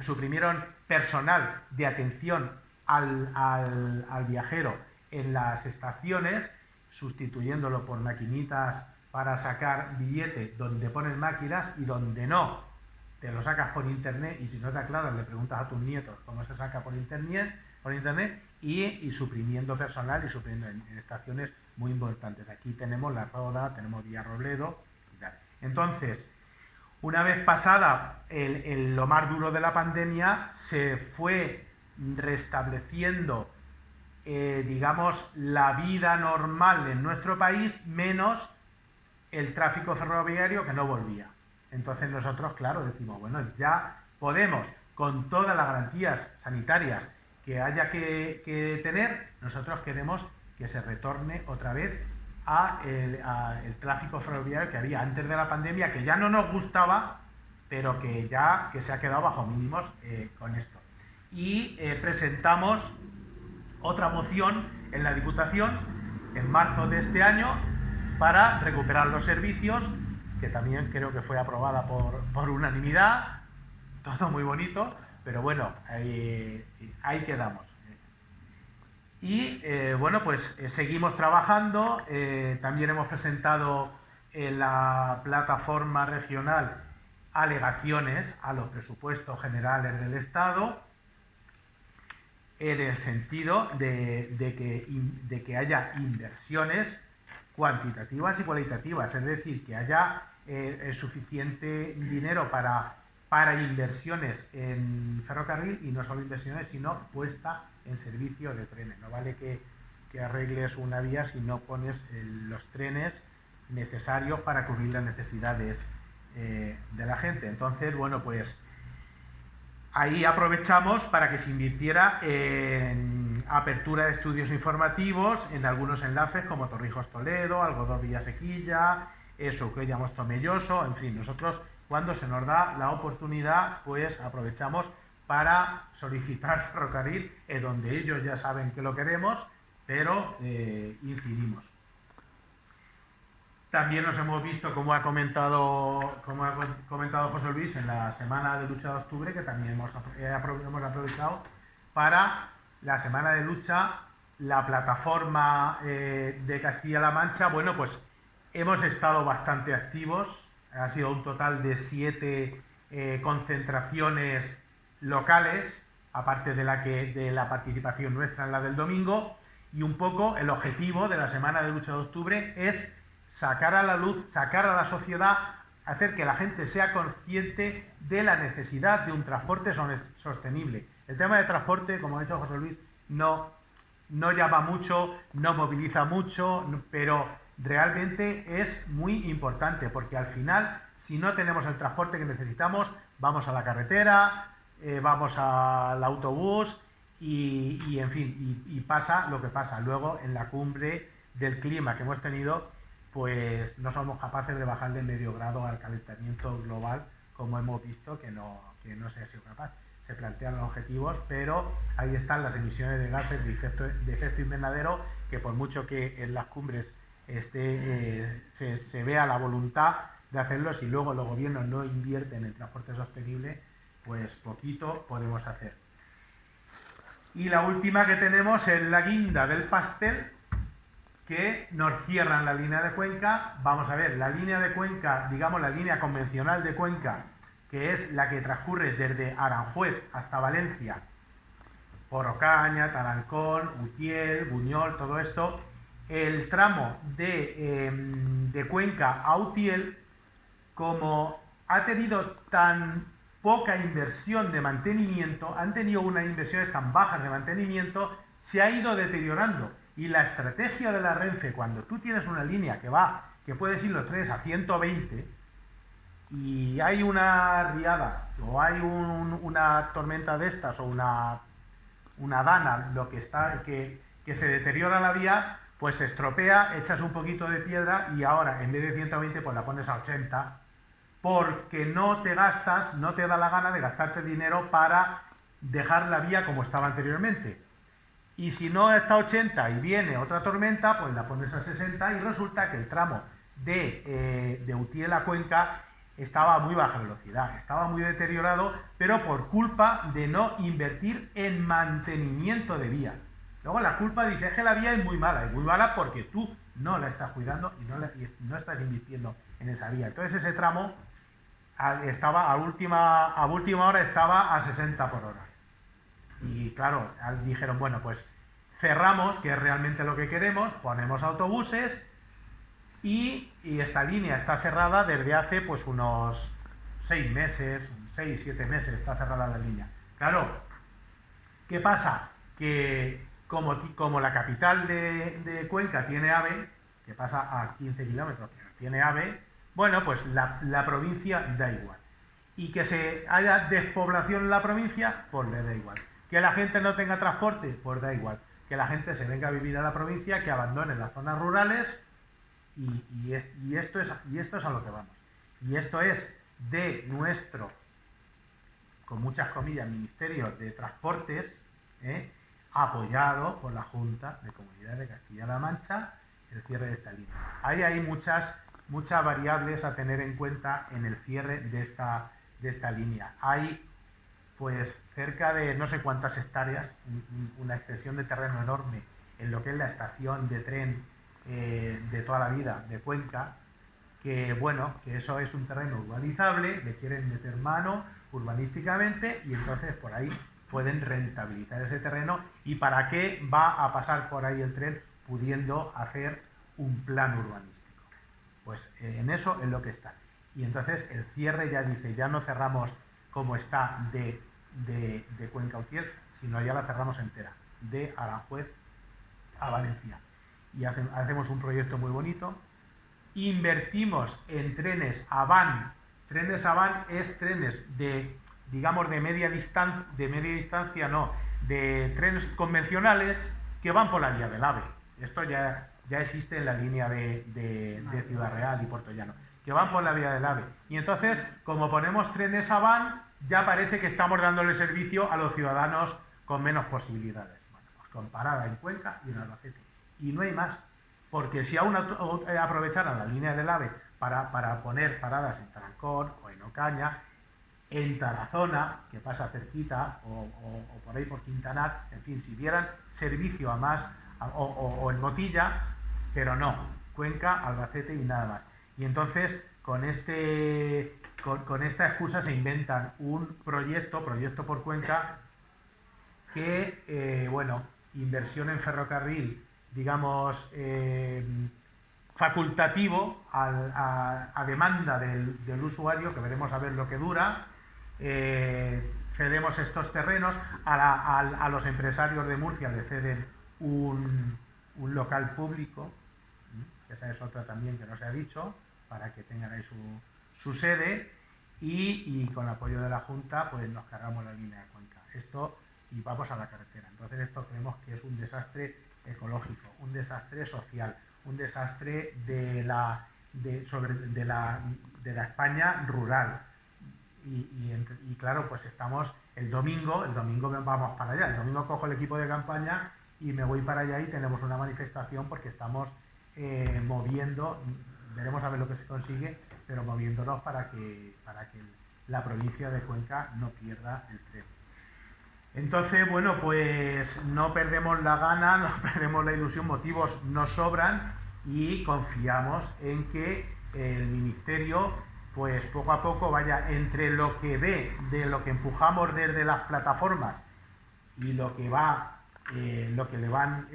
suprimieron personal de atención al viajero en las estaciones, sustituyéndolo por maquinitas para sacar billetes donde pones máquinas, y donde no, te lo sacas por internet, y si no te aclaras le preguntas a tus nietos cómo se saca por internet, y suprimiendo personal y suprimiendo en estaciones muy importantes. Aquí tenemos La Roda, tenemos Villarrobledo y tal. Entonces, una vez pasada lo más duro de la pandemia, se fue restableciendo digamos, la vida normal en nuestro país, menos el tráfico ferroviario, que no volvía. Entonces nosotros, claro, decimos, bueno, ya podemos, con todas las garantías sanitarias que haya que tener, nosotros queremos que se retorne otra vez a el tráfico ferroviario que había antes de la pandemia, que ya no nos gustaba, pero que se ha quedado bajo mínimos con esto. Y presentamos otra moción en la Diputación en marzo de este año para recuperar los servicios, que también creo que fue aprobada por unanimidad, todo muy bonito, pero bueno, ahí quedamos. Y bueno, pues seguimos trabajando, también hemos presentado en la plataforma regional alegaciones a los presupuestos generales del Estado, en el sentido de que haya inversiones cuantitativas y cualitativas, es decir, que haya suficiente dinero para inversiones en ferrocarril, y no solo inversiones, sino puesta en servicio de trenes. No vale que arregles una vía si no pones los trenes necesarios para cubrir las necesidades de la gente. Entonces, bueno, pues ahí aprovechamos para que se invirtiera en apertura de estudios informativos en algunos enlaces como Torrijos Toledo, Algodón Villasequilla, eso que llamamos Tomelloso, en fin, nosotros cuando se nos da la oportunidad pues aprovechamos para solicitar ferrocarril donde ellos ya saben que lo queremos, pero incidimos. También nos hemos visto, como ha comentado José Luis, en la Semana de Lucha de Octubre, que también hemos aprovechado para la Semana de Lucha, la plataforma de Castilla-La Mancha. Bueno, pues hemos estado bastante activos, ha sido un total de 7 concentraciones locales, aparte de la participación nuestra en la del domingo, y un poco el objetivo de la Semana de Lucha de Octubre es sacar a la luz, sacar a la sociedad, hacer que la gente sea consciente de la necesidad de un transporte sostenible. El tema de transporte, como ha dicho José Luis, no llama mucho, no moviliza mucho, pero realmente es muy importante, porque al final, si no tenemos el transporte que necesitamos, vamos a la carretera, vamos al autobús y en fin, y pasa lo que pasa. Luego, en la cumbre del clima que hemos tenido, pues no somos capaces de bajarle medio grado al calentamiento global, como hemos visto que no se ha sido capaz. Se plantean los objetivos, pero ahí están las emisiones de gases de efecto invernadero, que por mucho que en las cumbres se vea la voluntad de hacerlo, si luego los gobiernos no invierten en transporte sostenible, pues poquito podemos hacer. Y la última que tenemos es la guinda del pastel, que nos cierran la línea de Cuenca. Vamos a ver, la línea de Cuenca, digamos la línea convencional de Cuenca, que es la que transcurre desde Aranjuez hasta Valencia, por Ocaña, Tarancón, Utiel, Buñol, todo esto. El tramo de Cuenca a Utiel, como ha tenido tan poca inversión de mantenimiento, han tenido unas inversiones tan bajas de mantenimiento, se ha ido deteriorando. Y la estrategia de la Renfe, cuando tú tienes una línea que puedes ir los trenes a 120, y hay una riada, o hay una tormenta de estas, o una dana, lo que está, que se deteriora la vía, pues se estropea, echas un poquito de piedra y ahora en vez de 120 pues la pones a 80, porque no te da la gana de gastarte dinero para dejar la vía como estaba anteriormente. Y si no está a 80 y viene otra tormenta, pues la pones a 60 y resulta que el tramo de Utiel a Cuenca estaba a muy baja velocidad, estaba muy deteriorado, pero por culpa de no invertir en mantenimiento de vía. Luego la culpa dice es que la vía es muy mala porque tú no la estás cuidando y no estás invirtiendo en esa vía. Entonces ese tramo estaba a última hora estaba a 60 por hora. Y claro, dijeron, bueno, pues cerramos, que es realmente lo que queremos, ponemos autobuses y esta línea está cerrada desde hace pues unos 6 meses, 6-7 meses está cerrada la línea. Claro, ¿qué pasa? Que como la capital de Cuenca tiene AVE, que pasa a 15 kilómetros, tiene AVE, bueno, pues la provincia da igual. Y que se haya despoblación en la provincia, pues le da igual. Que la gente no tenga transporte, pues da igual. Que la gente se venga a vivir a la provincia, que abandone las zonas rurales, y esto es a lo que vamos. Y esto es de nuestro, con muchas comillas, Ministerio de Transportes, apoyado por la Junta de Comunidades de Castilla-La Mancha, el cierre de esta línea. Ahí hay muchas variables a tener en cuenta en el cierre de esta línea. Hay pues cerca de no sé cuántas hectáreas, una extensión de terreno enorme en lo que es la estación de tren de toda la vida de Cuenca, que bueno, que eso es un terreno urbanizable, le quieren meter mano urbanísticamente y entonces por ahí pueden rentabilizar ese terreno. ¿Y para qué va a pasar por ahí el tren pudiendo hacer un plan urbanístico? Pues en eso es lo que está. Y entonces el cierre ya dice, ya no cerramos como está de Cuenca a Utiel, sino ya la cerramos entera, de Aranjuez a Valencia. Y hacemos un proyecto muy bonito. Invertimos en trenes AVAN. Trenes AVAN es trenes de media distancia, no, de trenes convencionales que van por la vía del AVE. Esto ya existe en la línea de Ciudad Real y Puerto Llano, que van por la vía del AVE. Y entonces, como ponemos trenes AVAN, ya parece que estamos dándole servicio a los ciudadanos con menos posibilidades. Bueno, pues con parada en Cuenca y en Albacete. Y no hay más, porque si aún aprovecharan la línea del AVE para poner paradas en Tarancón o en Ocaña, en Tarazona, que pasa cerquita, o por ahí por Quintanar, en fin, si dieran servicio a más, o en Motilla, pero no, Cuenca, Albacete y nada más. Y entonces, con esta excusa se inventan un proyecto por Cuenca, que, inversión en ferrocarril, digamos, facultativo a demanda del usuario, que veremos a ver lo que dura, cedemos estos terrenos, a los empresarios de Murcia le ceden un local público, esa es otra también que no se ha dicho, para que tengan ahí su sede, y con apoyo de la Junta pues nos cargamos la línea de Cuenca. Esto, y vamos a la carretera. Entonces esto creemos que es un desastre ecológico, un desastre social, un desastre de la España rural. Y claro, pues estamos el domingo vamos para allá, el domingo cojo el equipo de campaña y me voy para allá y tenemos una manifestación porque estamos moviendo, veremos a ver lo que se consigue, pero moviéndonos para que la provincia de Cuenca no pierda el tren. Entonces, bueno, pues no perdemos la gana, no perdemos la ilusión, motivos nos sobran y confiamos en que el Ministerio, pues poco a poco vaya entre lo que ve de lo que empujamos desde las plataformas y lo que le van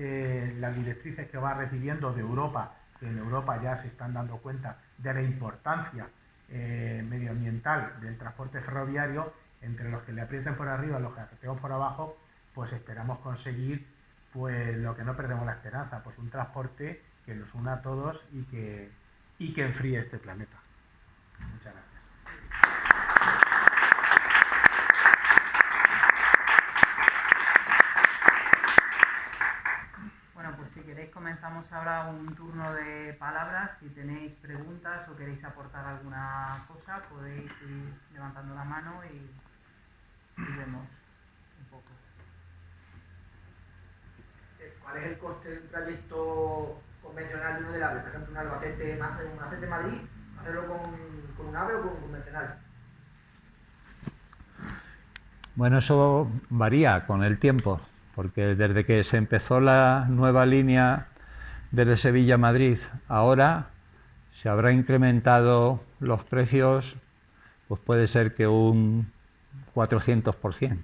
las directrices que va recibiendo de Europa, que en Europa ya se están dando cuenta de la importancia medioambiental del transporte ferroviario, entre los que le aprieten por arriba y los que apretemos por abajo, pues esperamos conseguir pues lo que no perdemos la esperanza, pues un transporte que nos una a todos y que enfríe este planeta. Muchas gracias. Bueno, pues si queréis comenzamos ahora un turno de palabras. Si tenéis preguntas o queréis aportar alguna cosa, podéis ir levantando la mano y vemos un poco. ¿Cuál es el coste de un trayecto convencional de uno del AVE? Por ejemplo, un Albacete-Madrid, hacerlo con un AVE o con un convencional. Bueno, eso varía con el tiempo, porque desde que se empezó la nueva línea desde Sevilla a Madrid, ahora se habrá incrementado los precios, pues puede ser que un 400%.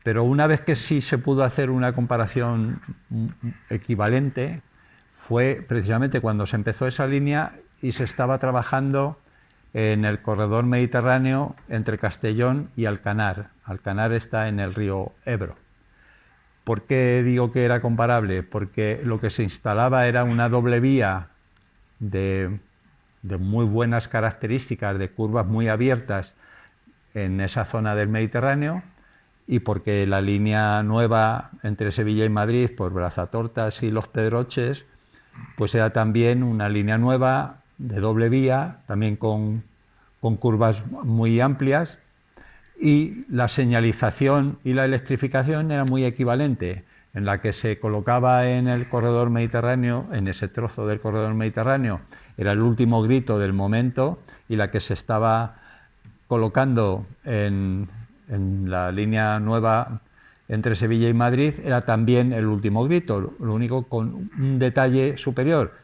Pero una vez que sí se pudo hacer una comparación equivalente, fue precisamente cuando se empezó esa línea y se estaba trabajando en el corredor mediterráneo entre Castellón y Alcanar. Alcanar está en el río Ebro. ¿Por qué digo que era comparable? Porque lo que se instalaba era una doble vía de muy buenas características, de curvas muy abiertas en esa zona del Mediterráneo, y porque la línea nueva entre Sevilla y Madrid, por Brazatortas y Los Pedroches, pues era también una línea nueva de doble vía, también con curvas muy amplias, y la señalización y la electrificación era muy equivalente, en la que se colocaba en el corredor mediterráneo, en ese trozo del corredor mediterráneo, era el último grito del momento, y la que se estaba colocando en la línea nueva entre Sevilla y Madrid era también el último grito, lo único con un detalle superior.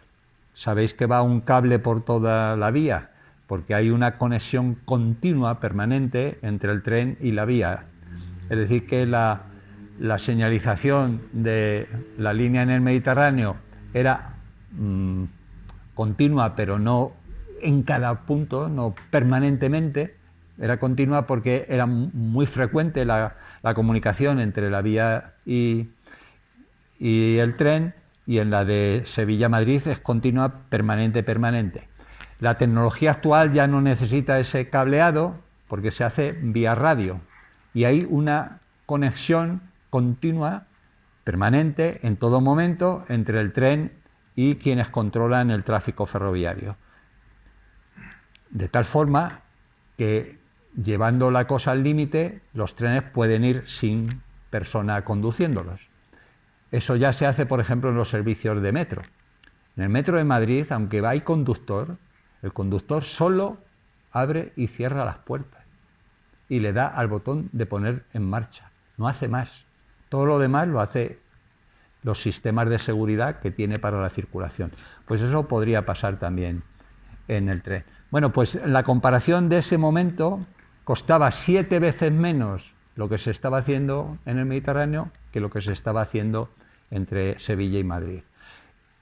Sabéis que va un cable por toda la vía, porque hay una conexión continua, permanente, entre el tren y la vía. Es decir, que la señalización de la línea en el Mediterráneo era continua, pero no en cada punto, no permanentemente. Era continua porque era muy frecuente la comunicación entre la vía y el tren, y en la de Sevilla-Madrid es continua, permanente. La tecnología actual ya no necesita ese cableado porque se hace vía radio y hay una conexión continua, permanente, en todo momento entre el tren y quienes controlan el tráfico ferroviario. De tal forma que, llevando la cosa al límite, los trenes pueden ir sin persona conduciéndolos. Eso ya se hace, por ejemplo, en los servicios de metro. En el metro de Madrid, aunque hay conductor, el conductor solo abre y cierra las puertas y le da al botón de poner en marcha. No hace más. Todo lo demás lo hace los sistemas de seguridad que tiene para la circulación. Pues eso podría pasar también en el tren. Bueno, pues la comparación de ese momento costaba 7 veces menos lo que se estaba haciendo en el Mediterráneo que lo que se estaba haciendo entre Sevilla y Madrid.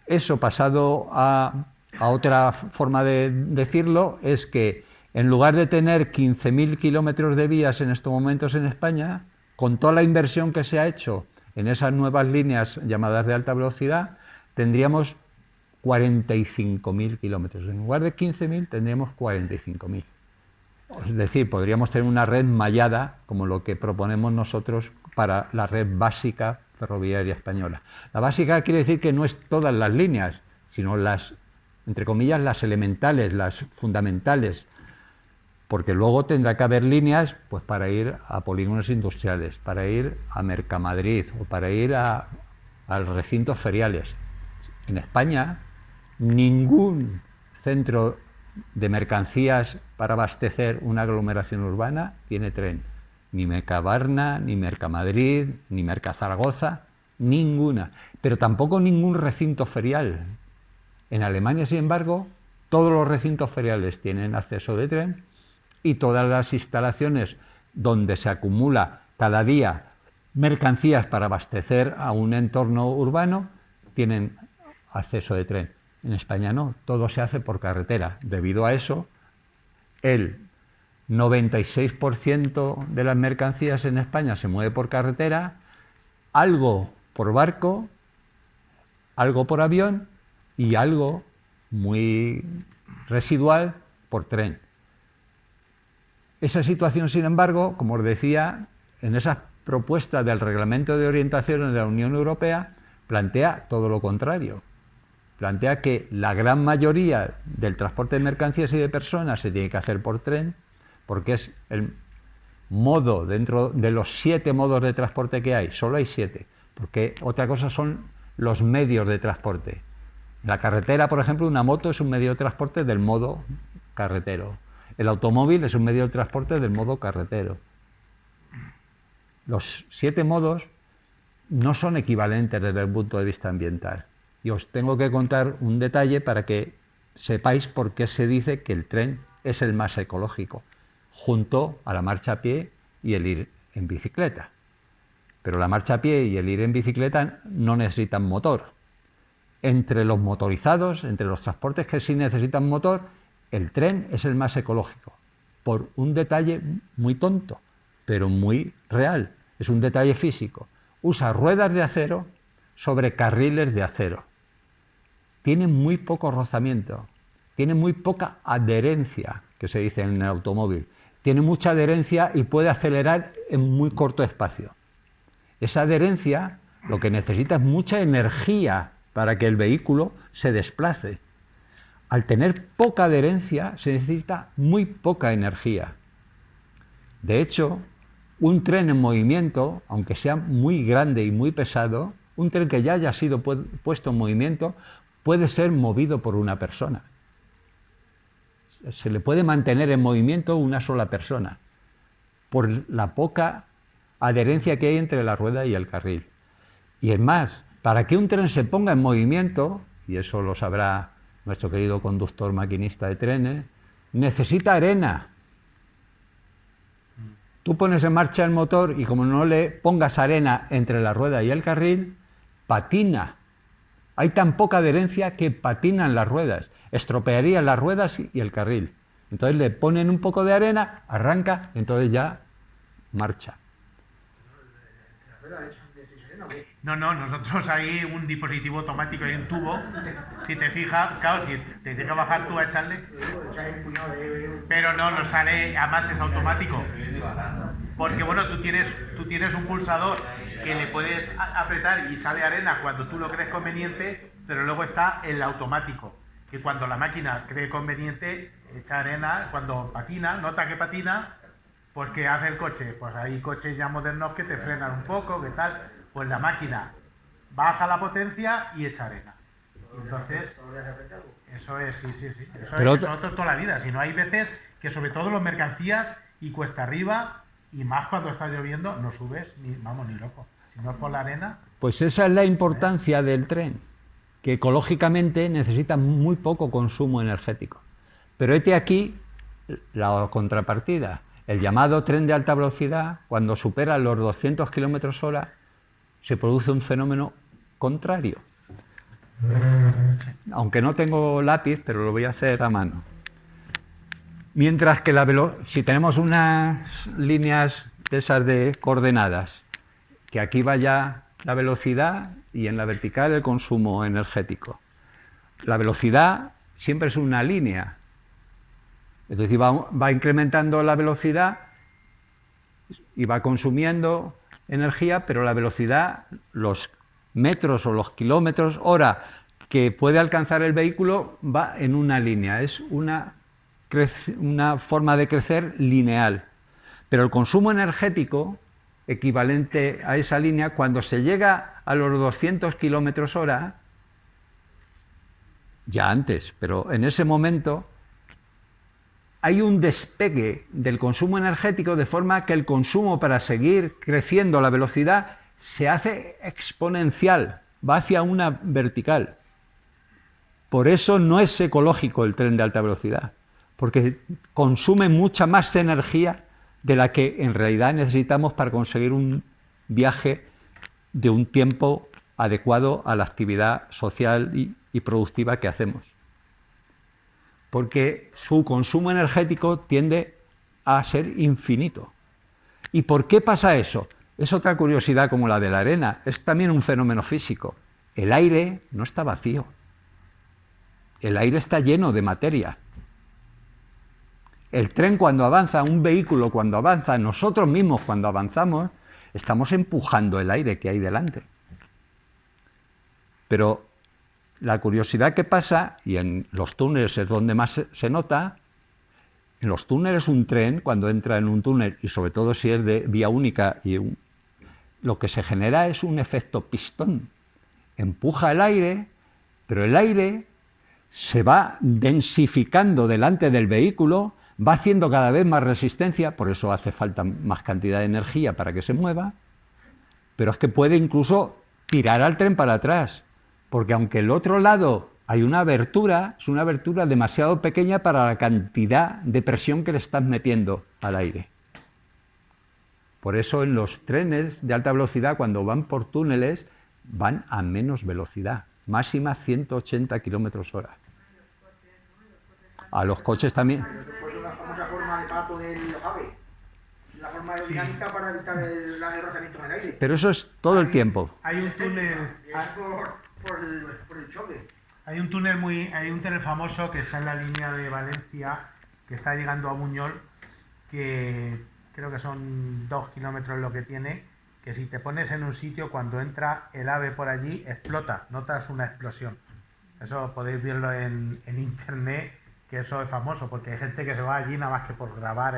Eso, pasado a otra forma de decirlo, es que En lugar de tener 15.000 kilómetros de vías en estos momentos en España, con toda la inversión que se ha hecho en esas nuevas líneas llamadas de alta velocidad, tendríamos 45.000 kilómetros. En lugar de 15.000 tendríamos 45.000. Es decir, podríamos tener una red mallada, como lo que proponemos nosotros para la red básica ferroviaria española. La básica quiere decir que no es todas las líneas, sino las, entre comillas, las elementales, las fundamentales, porque luego tendrá que haber líneas pues, para ir a polígonos industriales, para ir a Mercamadrid o para ir a los recintos feriales. En España, ningún centro de mercancías para abastecer una aglomeración urbana tiene tren. Ni Mercabarna, ni Mercamadrid, ni Mercazaragoza, ninguna. Pero tampoco ningún recinto ferial. En Alemania, sin embargo, todos los recintos feriales tienen acceso de tren y todas las instalaciones donde se acumula cada día mercancías para abastecer a un entorno urbano tienen acceso de tren. En España no, todo se hace por carretera. Debido a eso, el 96% de las mercancías en España se mueve por carretera, algo por barco, algo por avión y algo muy residual por tren. Esa situación, sin embargo, como os decía, en esas propuestas del Reglamento de Orientación de la Unión Europea, plantea todo lo contrario. Plantea que la gran mayoría del transporte de mercancías y de personas se tiene que hacer por tren, porque es el modo, dentro de los 7 modos de transporte que hay, solo hay 7, porque otra cosa son los medios de transporte. En la carretera, por ejemplo, una moto es un medio de transporte del modo carretero. El automóvil es un medio de transporte del modo carretero. Los 7 modos no son equivalentes desde el punto de vista ambiental. Y os tengo que contar un detalle para que sepáis por qué se dice que el tren es el más ecológico, junto a la marcha a pie y el ir en bicicleta. Pero la marcha a pie y el ir en bicicleta no necesitan motor. Entre los motorizados, entre los transportes que sí necesitan motor, el tren es el más ecológico, por un detalle muy tonto, pero muy real. Es un detalle físico. Usa ruedas de acero sobre carriles de acero. Tiene muy poco rozamiento, tiene muy poca adherencia, que se dice en el automóvil. Tiene mucha adherencia y puede acelerar en muy corto espacio. Esa adherencia lo que necesita es mucha energía para que el vehículo se desplace. Al tener poca adherencia se necesita muy poca energía. De hecho, un tren en movimiento, aunque sea muy grande y muy pesado, un tren que ya haya sido puesto en movimiento, puede ser movido por una persona. Se le puede mantener en movimiento una sola persona, por la poca adherencia que hay entre la rueda y el carril. Y es más, para que un tren se ponga en movimiento, y eso lo sabrá nuestro querido conductor maquinista de trenes, necesita arena. Tú pones en marcha el motor y como no le pongas arena entre la rueda y el carril, patina. Hay tan poca adherencia que patinan las ruedas, estropearían las ruedas y el carril. Entonces le ponen un poco de arena, arranca, entonces ya marcha. No, nosotros hay un dispositivo automático, hay un tubo. Si te fijas, claro, si te tienes que bajar tú a echarle. Pero no sale, además es automático. Porque bueno, tú tienes un pulsador que le puedes apretar y sale arena cuando tú lo crees conveniente, pero luego está el automático, que cuando la máquina cree conveniente, echa arena, cuando patina, nota que patina, pues ¿qué hace el coche? Pues hay coches ya modernos que te frenan un poco, ¿qué tal? Pues la máquina baja la potencia y echa arena. Entonces, eso es, sí. Eso es toda la vida. Si no, hay veces que sobre todo las mercancías y cuesta arriba, y más cuando está lloviendo, no subes ni loco. Si no es por la arena. Pues esa es la importancia del tren, que ecológicamente necesita muy poco consumo energético. Pero hete aquí la contrapartida. El llamado tren de alta velocidad, cuando supera los 200 km/h, se produce un fenómeno contrario. Aunque no tengo lápiz, pero lo voy a hacer a mano. Mientras que si tenemos unas líneas de esas de coordenadas, que aquí vaya la velocidad y en la vertical el consumo energético. La velocidad siempre es una línea, es decir, va incrementando la velocidad y va consumiendo energía, pero la velocidad, los metros o los kilómetros hora que puede alcanzar el vehículo va en una línea, es una forma de crecer lineal. Pero el consumo energético equivalente a esa línea, cuando se llega a los 200 kilómetros hora, ya antes, pero en ese momento hay un despegue del consumo energético de forma que el consumo, para seguir creciendo la velocidad, se hace exponencial, va hacia una vertical. Por eso no es ecológico el tren de alta velocidad, porque consume mucha más energía de la que en realidad necesitamos para conseguir un viaje de un tiempo adecuado a la actividad social y productiva que hacemos. Porque su consumo energético tiende a ser infinito. ¿Y por qué pasa eso? Es otra curiosidad como la de la arena, es también un fenómeno físico. El aire no está vacío, el aire está lleno de materia. El tren cuando avanza, un vehículo cuando avanza, nosotros mismos cuando avanzamos, estamos empujando el aire que hay delante. Pero la curiosidad que pasa, y en los túneles es donde más se nota, en los túneles un tren, cuando entra en un túnel, y sobre todo si es de vía única, lo que se genera es un efecto pistón. Empuja el aire, pero el aire se va densificando delante del vehículo, va haciendo cada vez más resistencia, por eso hace falta más cantidad de energía para que se mueva, pero es que puede incluso tirar al tren para atrás, porque aunque el otro lado hay una abertura, es una abertura demasiado pequeña para la cantidad de presión que le estás metiendo al aire. Por eso en los trenes de alta velocidad, cuando van por túneles, van a menos velocidad, máxima 180 kilómetros hora. A los coches también. Pues la famosa forma de pato del ave, la forma aerodinámica para evitar el derrotamiento del aire. Pero eso es todo el tiempo. Hay un túnel. Es por el choque. Hay un túnel famoso que está en la línea de Valencia, que está llegando a Buñol, que creo que son 2 kilómetros lo que tiene, que si te pones en un sitio, cuando entra el ave por allí, explota, notas una explosión. Eso podéis verlo en internet, que eso es famoso, porque hay gente que se va allí nada más que por grabar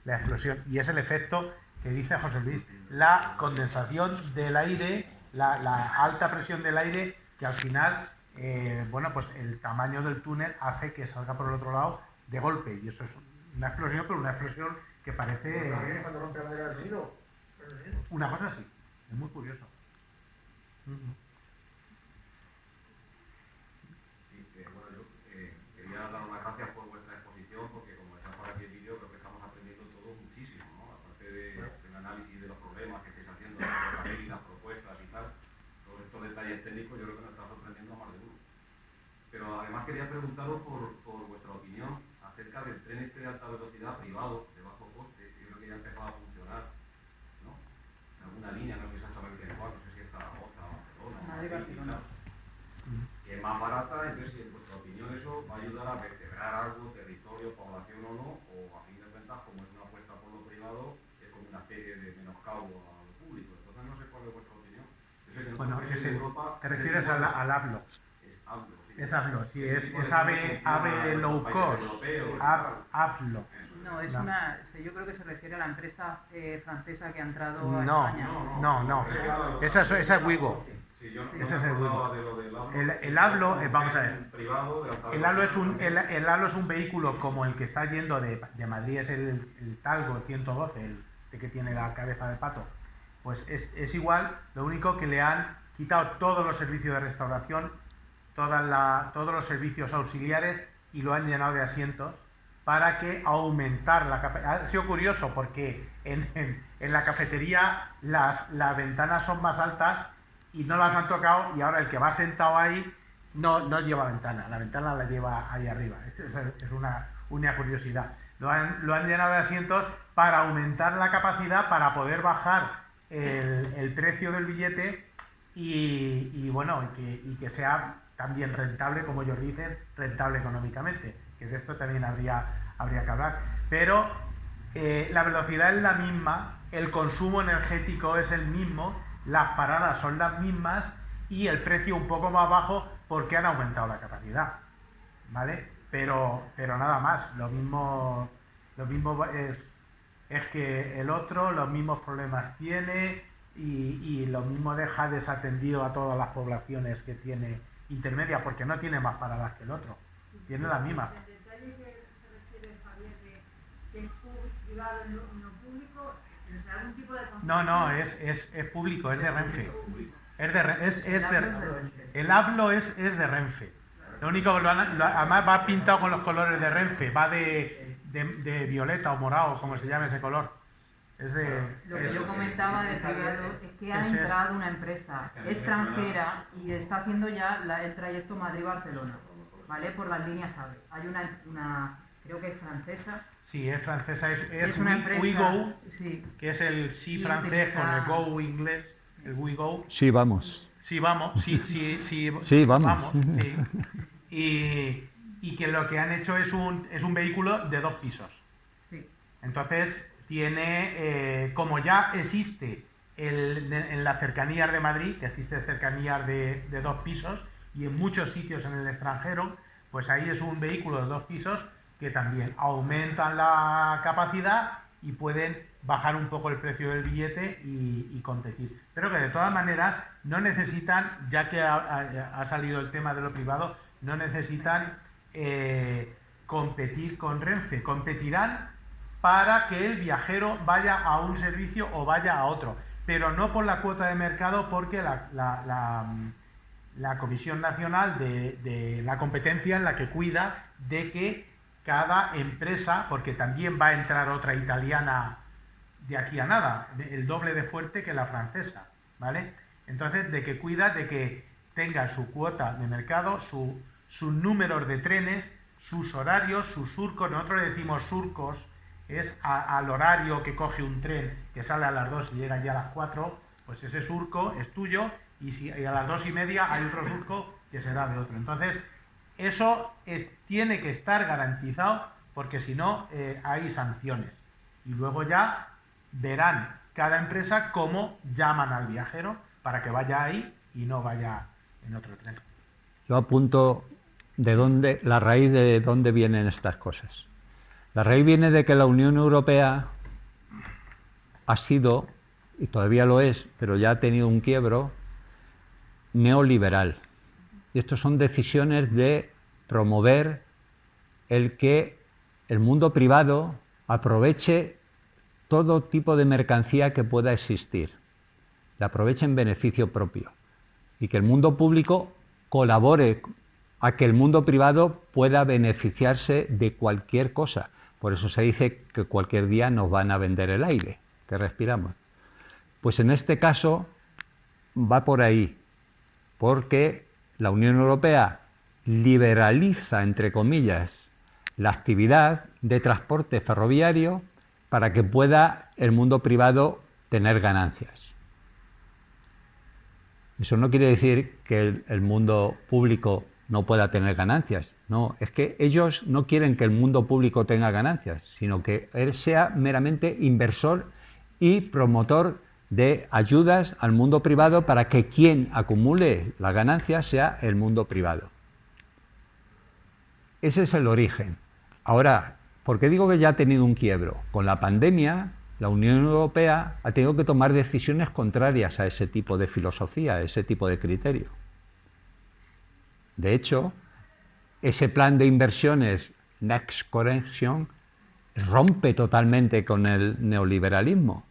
la explosión. Y es el efecto que dice José Luis, la condensación del aire, la alta presión del aire, que al final, pues el tamaño del túnel hace que salga por el otro lado de golpe. Y eso es una explosión, pero una explosión que parece... Cuando rompe la madera del silo. Una cosa así. Es muy curioso. Quería dar unas gracias por vuestra exposición, porque como está por aquí el vídeo, creo que estamos aprendiendo todos muchísimo, ¿no? Aparte del análisis de los problemas que estáis haciendo, las propuestas y tal, todos estos detalles técnicos, yo creo que nos está sorprendiendo a más de uno. Pero además quería preguntaros por vuestra opinión acerca del tren este de alta velocidad privado, de bajo coste, que creo que ya ha empezado a funcionar, ¿no? En alguna línea, no sé exactamente cuál, no sé si es Zaragoza o Barcelona, que es más barata. Entonces, si en vuestra opinión eso va a ayudar a vertebrar algo, territorio, población o no, o a fin de cuentas, como es una apuesta por lo privado, es como una especie de menoscabo a lo público. Entonces, no sé cuál es vuestra opinión. Yo sé que Bueno, en Europa, te refieres al ABLO. Es ABLO, sí, es AVE low cost. ABLO. No, es yo creo que se refiere a la empresa francesa que ha entrado a No, España. no. Esa es Wigo. Ese es el Wigo. El ABLO, vamos a ver. El ABLO es un vehículo como el que está yendo de Madrid, es el Talgo 112, el que tiene la cabeza de pato. Pues es igual, lo único que le han quitado todos los servicios de restauración, todos los servicios auxiliares, y lo han llenado de asientos para que aumentar la capacidad. Ha sido curioso porque en la cafetería las ventanas son más altas y no las han tocado, y ahora el que va sentado ahí no lleva ventana, la ventana la lleva ahí arriba. Es una curiosidad. lo han llenado de asientos para aumentar la capacidad, para poder bajar el precio del billete y que sea también rentable, como ellos dicen, rentable económicamente, que de esto también habría que hablar. Pero la velocidad es la misma, el consumo energético es el mismo, las paradas son las mismas y el precio un poco más bajo porque han aumentado la capacidad, ¿vale? Pero nada más, lo mismo es que el otro los mismos problemas tiene y lo mismo deja desatendido a todas las poblaciones que tiene intermedia, porque no tiene más paradas que el otro, tiene las mismas. El detalle que se refiere, Javier, de que es privado y no público, ¿es algún tipo de confusión? No, es público, es de Renfe. El hablo es de Renfe. Lo único que además va pintado con los colores de Renfe, va de violeta o morado, como se llame ese color. Lo que yo comentaba de privado es que ha entrado una empresa extranjera y está haciendo ya el trayecto Madrid-Barcelona, ¿vale? Por las líneas AVE. Hay una creo que es francesa. Sí, es francesa, es una empresa, WeGo, sí, que es el sí francés con el go inglés, el WeGo. Sí, vamos. Sí, vamos, sí, Sí, vamos. Sí. Y que lo que han hecho es un vehículo de 2 pisos. Sí. Entonces tiene, como ya existe en las cercanías de Madrid, que existe cercanías de 2 pisos, y en muchos sitios en el extranjero, pues ahí es un vehículo de 2 pisos que también aumentan la capacidad y pueden bajar un poco el precio del billete y competir. Pero que de todas maneras no necesitan, ya que ha salido el tema de lo privado, no necesitan competir con Renfe. Competirán para que el viajero vaya a un servicio o vaya a otro, pero no por la cuota de mercado, porque la Comisión Nacional de la Competencia es la que cuida de que cada empresa, porque también va a entrar otra italiana de aquí a nada, el doble de fuerte que la francesa, ¿vale? Entonces, de que cuida de que tenga su cuota de mercado, sus números de trenes, sus horarios, sus surcos. Nosotros le decimos surcos, es al horario que coge un tren que sale a las 2 y llega ya a las 4, pues ese surco es tuyo, y a las 2:30 hay otro surco que será de otro. Entonces, eso tiene que estar garantizado, porque si no hay sanciones. Y luego ya verán cada empresa cómo llaman al viajero para que vaya ahí y no vaya en otro tren. Yo apunto la raíz de dónde vienen estas cosas. La raíz viene de que la Unión Europea ha sido, y todavía lo es, pero ya ha tenido un quiebro, neoliberal. Y estas son decisiones de promover el que el mundo privado aproveche todo tipo de mercancía que pueda existir, la aproveche en beneficio propio, y que el mundo público colabore a que el mundo privado pueda beneficiarse de cualquier cosa. Por eso se dice que cualquier día nos van a vender el aire que respiramos. Pues en este caso va por ahí, porque la Unión Europea liberaliza, entre comillas, la actividad de transporte ferroviario para que pueda el mundo privado tener ganancias. Eso no quiere decir que el mundo público no pueda tener ganancias. No, es que ellos no quieren que el mundo público tenga ganancias, sino que él sea meramente inversor y promotor de ayudas al mundo privado para que quien acumule la ganancia sea el mundo privado. Ese es el origen. Ahora, ¿por qué digo que ya ha tenido un quiebro? Con la pandemia, la Unión Europea ha tenido que tomar decisiones contrarias a ese tipo de filosofía, a ese tipo de criterio. De hecho, ese plan de inversiones Next Generation rompe totalmente con el neoliberalismo,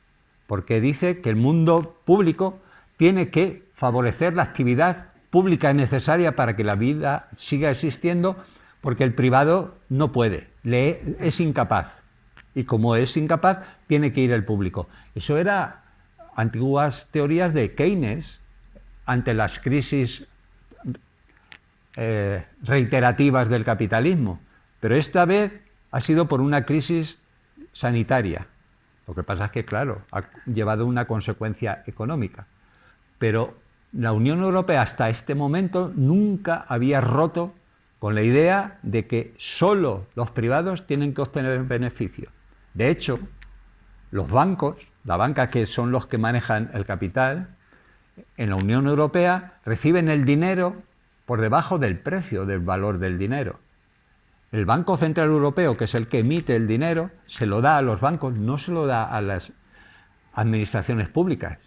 porque dice que el mundo público tiene que favorecer la actividad pública necesaria para que la vida siga existiendo, porque el privado no puede, es incapaz. Y como es incapaz, tiene que ir el público. Eso era antiguas teorías de Keynes ante las crisis reiterativas del capitalismo. Pero esta vez ha sido por una crisis sanitaria. Lo que pasa es que, claro, ha llevado una consecuencia económica. Pero la Unión Europea hasta este momento nunca había roto con la idea de que solo los privados tienen que obtener beneficio. De hecho, los bancos, la banca que son los que manejan el capital, en la Unión Europea reciben el dinero por debajo del precio del valor del dinero. El Banco Central Europeo, que es el que emite el dinero, se lo da a los bancos, no se lo da a las administraciones públicas.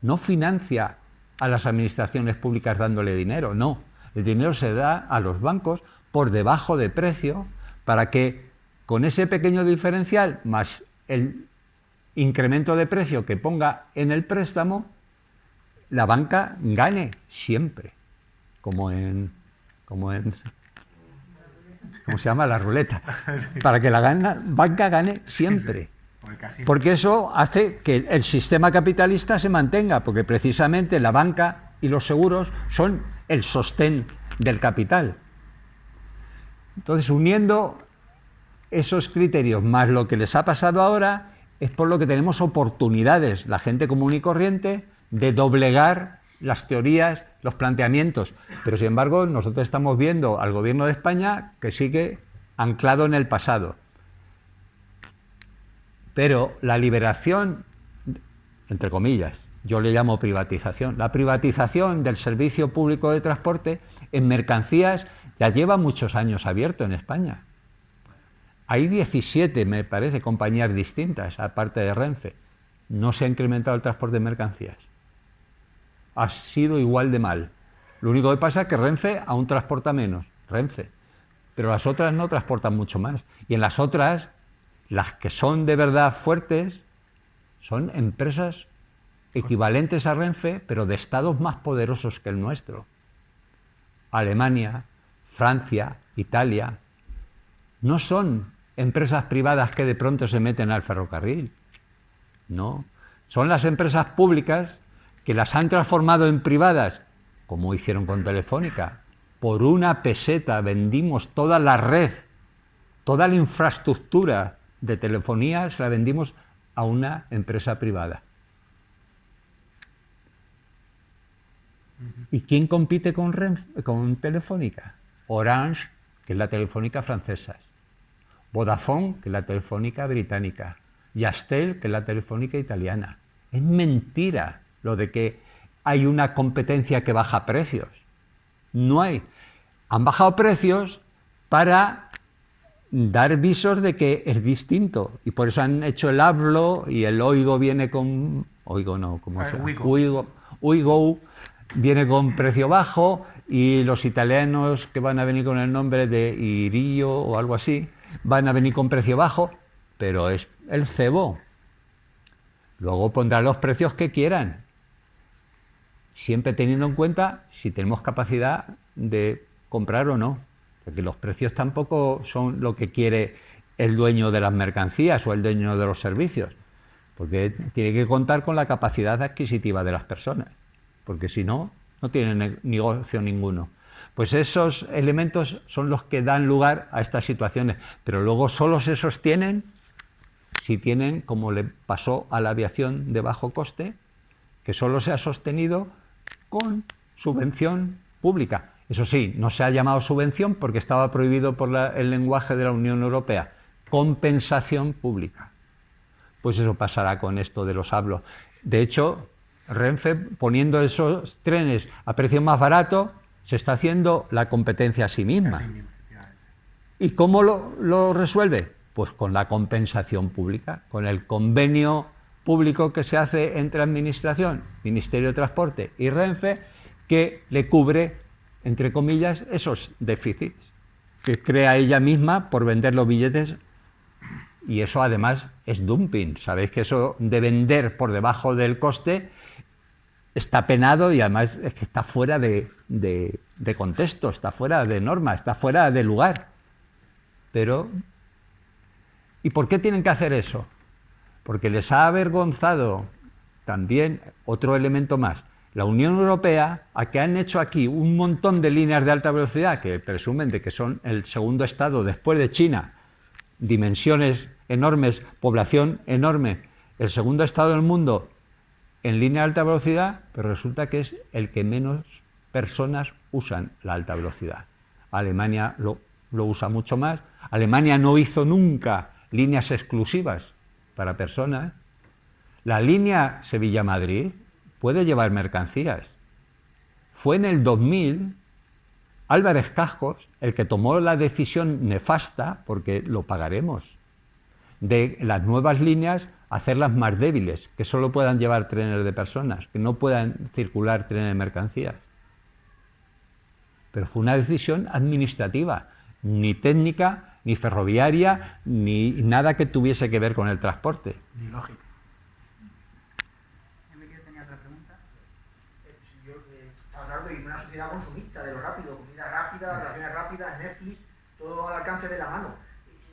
No financia a las administraciones públicas dándole dinero, no. El dinero se da a los bancos por debajo de precio para que con ese pequeño diferencial más el incremento de precio que ponga en el préstamo, la banca gane siempre, como ¿cómo se llama? La ruleta. Para que la banca gane siempre. Porque eso hace que el sistema capitalista se mantenga, porque precisamente la banca y los seguros son el sostén del capital. Entonces, uniendo esos criterios más lo que les ha pasado ahora, es por lo que tenemos oportunidades, la gente común y corriente, de doblegar las teorías, los planteamientos. Pero, sin embargo, nosotros estamos viendo al gobierno de España que sigue anclado en el pasado. Pero la liberación, entre comillas, yo le llamo privatización, la privatización del servicio público de transporte en mercancías ya lleva muchos años abierto en España. Hay 17, me parece, compañías distintas, aparte de Renfe. No se ha incrementado el transporte de mercancías. Ha sido igual de mal. Lo único que pasa es que Renfe aún transporta menos, Renfe. Pero las otras no transportan mucho más. Y en las otras, las que son de verdad fuertes, son empresas equivalentes a Renfe, pero de estados más poderosos que el nuestro. Alemania, Francia, Italia. No son empresas privadas que de pronto se meten al ferrocarril. No. Son las empresas públicas que las han transformado en privadas, como hicieron con Telefónica. Por 1 peseta vendimos toda la red, toda la infraestructura de telefonía, se la vendimos a una empresa privada. ¿Y quién compite con Telefónica? Orange, que es la Telefónica francesa. Vodafone, que es la Telefónica británica. Yastel, que es la Telefónica italiana. Es mentira lo de que hay una competencia que baja precios. No hay. Han bajado precios para dar visos de que es distinto. Y por eso han hecho el Hablo y el Oigo viene con... Oigo no, ¿cómo se llama? Oigo viene con precio bajo, y los italianos que van a venir con el nombre de Irio o algo así, van a venir con precio bajo, pero es el cebo. Luego pondrán los precios que quieran, siempre teniendo en cuenta si tenemos capacidad de comprar o no, porque los precios tampoco son lo que quiere el dueño de las mercancías o el dueño de los servicios, porque tiene que contar con la capacidad adquisitiva de las personas, porque si no, no tienen negocio ninguno. Pues esos elementos son los que dan lugar a estas situaciones, pero luego solo se sostienen si tienen, como le pasó a la aviación de bajo coste, que solo se ha sostenido con subvención pública. Eso sí, no se ha llamado subvención porque estaba prohibido por el lenguaje de la Unión Europea. Compensación pública. Pues eso pasará con esto de los Hablo. De hecho, Renfe, poniendo esos trenes a precio más barato, se está haciendo la competencia a sí misma. ¿Y cómo lo resuelve? Pues con la compensación pública, con el convenio público que se hace entre Administración, Ministerio de Transporte y Renfe, que le cubre, entre comillas, esos déficits que crea ella misma por vender los billetes. Y eso además es dumping. Sabéis que eso de vender por debajo del coste está penado, y además es que está fuera de contexto, está fuera de norma, está fuera de lugar. Pero, ¿y por qué tienen que hacer eso? Porque les ha avergonzado también, otro elemento más, La Unión Europea, a que han hecho aquí un montón de líneas de alta velocidad, que presumen de que son el segundo estado después de China, dimensiones enormes, población enorme, el segundo estado del mundo en línea de alta velocidad, pero resulta que es el que menos personas usan la alta velocidad. Alemania lo usa mucho más. Alemania no hizo nunca líneas exclusivas para personas. La línea Sevilla-Madrid puede llevar mercancías. Fue en el 2000 Álvarez Cascos el que tomó la decisión nefasta, porque lo pagaremos, de las nuevas líneas hacerlas más débiles, que solo puedan llevar trenes de personas, que no puedan circular trenes de mercancías. Pero fue una decisión administrativa, ni técnica, ni ferroviaria, ni nada que tuviese que ver con el transporte. Ni lógica. Emilio tenía otra pregunta. Yo estaba hablando de una sociedad consumista, de lo rápido, comida rápida, relaciones rápidas, Netflix, todo al alcance de la mano.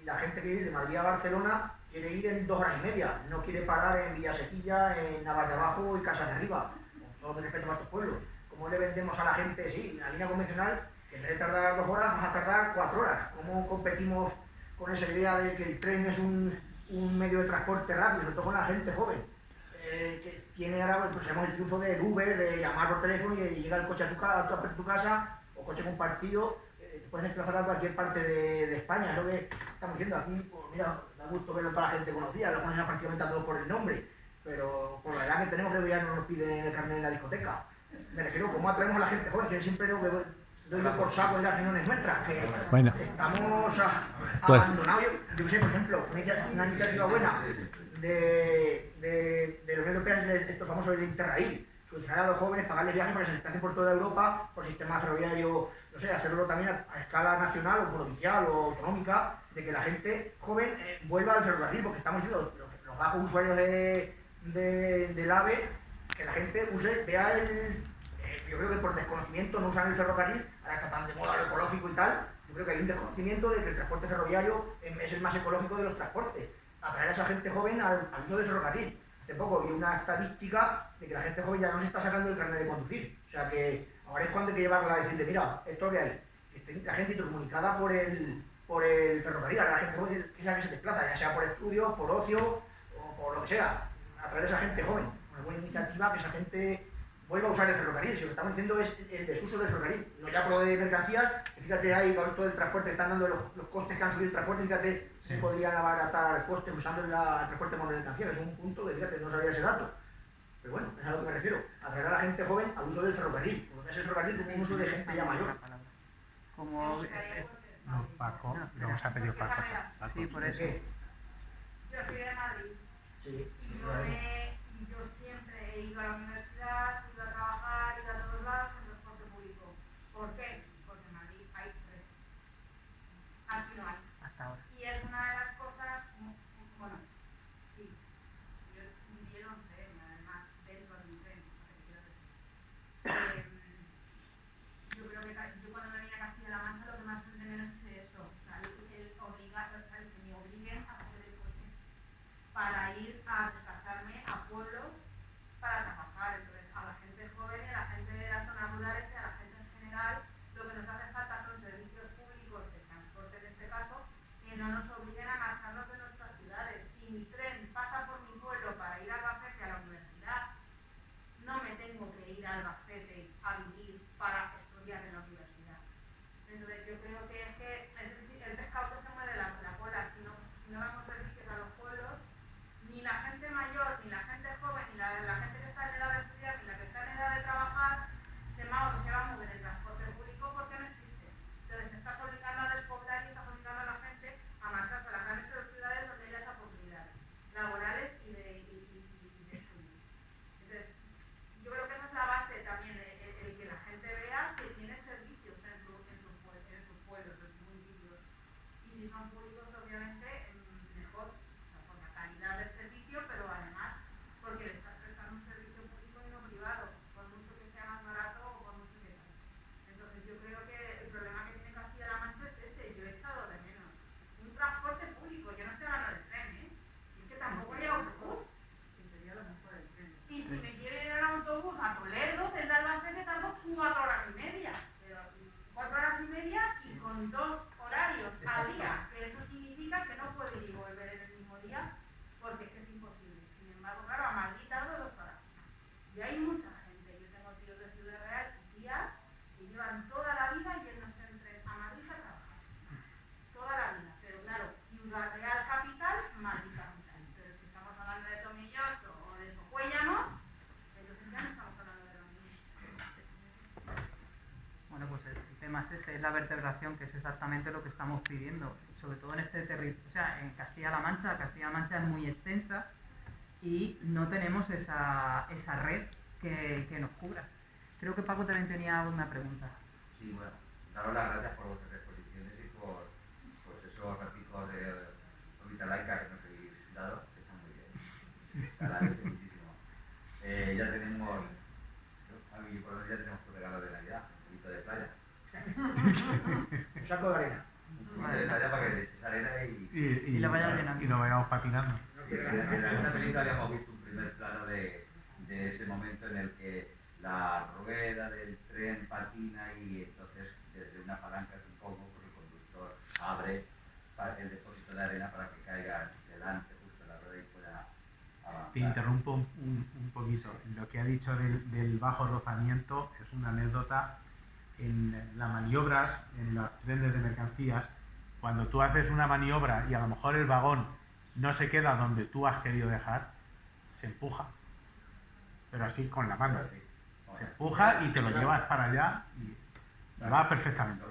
Y la gente que viene de Madrid a Barcelona quiere ir en 2 horas y media, no quiere parar en Villasequilla, en Navas de Abajo y Casas de Arriba, con todo el respeto a estos pueblos. ¿Cómo le vendemos a la gente, sí, la línea convencional, que en vez de tardar 2 horas, vas a tardar 4 horas? ¿Cómo competimos con esa idea de que el tren es un medio de transporte rápido, sobre todo con la gente joven? Que tiene ahora, pues, el triunfo del Uber, de llamar por teléfono y llega el coche a tu casa, o coche compartido, puedes desplazar a cualquier parte de España. Es lo que estamos viendo aquí. Pues mira, da gusto ver a toda la gente conocida, lo conocen prácticamente a todos por el nombre, pero por la edad que tenemos, creo que ya no nos piden el carnet en la discoteca. Me refiero a cómo atraemos a la gente joven, que siempre lo que doy yo por saco en las reuniones nuestras, que bueno, estamos pues, abandonados. Yo sé, por ejemplo, una iniciativa buena de la Unión Europea es esto famoso del Interrail, subvencionar a los jóvenes, pagarles viajes para que se desplacen por toda Europa, por sistema ferroviario, no sé, hacerlo también a escala nacional o provincial o autonómica, de que la gente joven vuelva al ferrocarril, porque estamos viendo los bajos usuarios del AVE, que la gente vea yo creo que por desconocimiento no usan el ferrocarril, ahora está tan de moda lo ecológico y tal. Yo creo que hay un desconocimiento de que el transporte ferroviario es el más ecológico de los transportes. Atraer a esa gente joven al uso del ferrocarril. Hace poco vi una estadística de que la gente joven ya no se está sacando el carnet de conducir. O sea que ahora es cuando hay que llevarla a decirle, mira, esto que hay, la gente intercomunicada por el ferrocarril, ahora la gente joven es la que se desplaza, ya sea por estudios, por ocio o por lo que sea. Atraer a esa gente joven, una buena iniciativa que esa gente vuelva a usar el ferrocarril. Si lo que estamos diciendo es el desuso del ferrocarril, no ya por lo de mercancías, que fíjate ahí con todo el transporte, están dando los costes que han subido el transporte, fíjate, se podrían abaratar costes usando el transporte de mercancías, es un punto que fíjate, no sabía ese dato. Pero bueno, es a lo que me refiero, atraer a la gente joven al uso del ferrocarril, porque es el ferrocarril como un uso de gente ya mayor. Como... No, Paco, lo vamos a pedir Paco. Sí, por eso. Yo soy de Madrid. Sí. Y yo siempre he ido a la universidad, he ido a trabajar, he ido a todos lados en transporte público. ¿Por qué? Porque en Madrid hay 3. Aquí no hay. Hasta ahora. Y es una de las cosas, bueno, sí, yo viví el 11M, además, dentro de un tren, o sea, que quiero decir. Yo creo que yo cuando me vine a Castilla-La Mancha lo que más de menos es eso, o sea, el que me obliguen a coger el coche para ir a desplazarme a pueblos para trabajar. Entonces, a la gente joven y a la gente de las zonas rurales y a la gente en general, lo que nos hace falta son servicios públicos de transporte en este caso, que no nos obliguen a marcharnos de nuestras ciudades. Si mi tren pasa por mi pueblo para ir a Albacete a la universidad, no me tengo que ir a Albacete a vivir para estudiar en la universidad. Entonces, yo creo que es el pescado que se mueve la cola. Si no damos servicios a los pueblos, ni la gente mayor, ni la gente joven, ni la gente que está en edad de estudiar, ni la que está en edad de trabajar, se va a mover el transporte público porque no existe. Entonces, estás obligando a despoblar y estás obligando a la gente a marcharse a las grandes ciudades donde haya esas oportunidades laborales y de estudio. Entonces, yo creo que esa es la base también, el que la gente vea que tiene servicios en sus pueblos, en sus municipios. Y si son públicos, obviamente, mejor, o sea, por la calidad del servicio, pero además porque le estás prestando un servicio público y no privado, por mucho que sea más barato o por mucho que tal. Entonces, yo creo que el problema que tiene Castilla-La Mancha es ese. Yo he echado de menos un transporte público, yo no estoy hablando del tren, es que tampoco hay autobús. Y si me quiere ir al autobús a Toledo, de más es la vertebración, que es exactamente lo que estamos pidiendo, sobre todo en este territorio, o sea, en Castilla-La Mancha. Castilla-La Mancha es muy extensa y no tenemos esa red que nos cubra. Creo que Paco también tenía una pregunta. Sí, bueno, daros las gracias por vuestras exposiciones y por pues esos ratitos de órbita laica que nos habéis dado, que están muy bien. Se agradece muchísimo. Ya tenemos, a mí por lo menos ya tenemos tu regalo de Navidad, un poquito de playa. Un saco de arena. Un poquito de playa para que le eches arena Y lo vayas llenando. Y lo vayamos patinando. En alguna película habíamos visto un primer plano de ese momento en el que la rueda del tren patina y entonces desde una palanca, supongo, pues el conductor abre el depósito de arena para que caiga delante justo la rueda y pueda avanzar. Te interrumpo un poquito. Lo que ha dicho del bajo rozamiento es una anécdota. En las maniobras, en los trenes de mercancías, cuando tú haces una maniobra y a lo mejor el vagón no se queda donde tú has querido dejar, se empuja. Pero así con la mano. Se empuja y te lo llevas para allá y va perfectamente.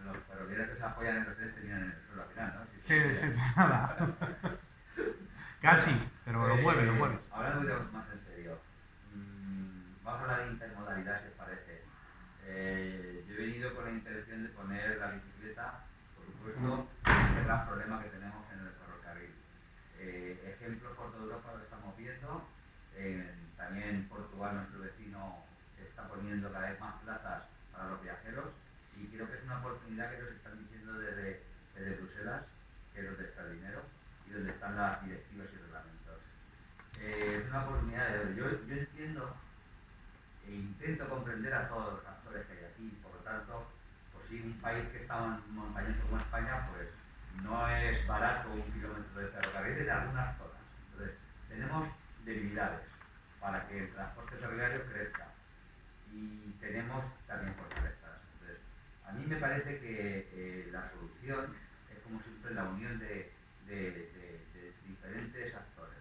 Los ferroviarios que se apoyan en los trenes terminan en el suelo al final, ¿no? Sí, nada. Casi, pero lo mueves. Hablando de más en serio, vamos a hablar de intermodalidad, si os parece. Yo he venido con la intención de poner la bicicleta, por supuesto, el gran problema que tenemos en el ferrocarril. Ejemplos por toda Europa lo estamos viendo. También Portugal, nuestro vecino, está poniendo cada vez más plazas para los viajeros y creo que es una oportunidad que nos están diciendo desde Bruselas, que es donde está el dinero y donde están las directivas y reglamentos. Es una oportunidad de oro. Yo entiendo e intento comprender a todos los actores que hay aquí, por lo tanto, pues si un país que está montañoso como España, pues no es barato un kilómetro de ferrocarril en algunas zonas. Entonces, tenemos debilidades para que el transporte ferroviario crezca y tenemos también fortalezas. Entonces, a mí me parece que la solución es como siempre la unión de diferentes actores.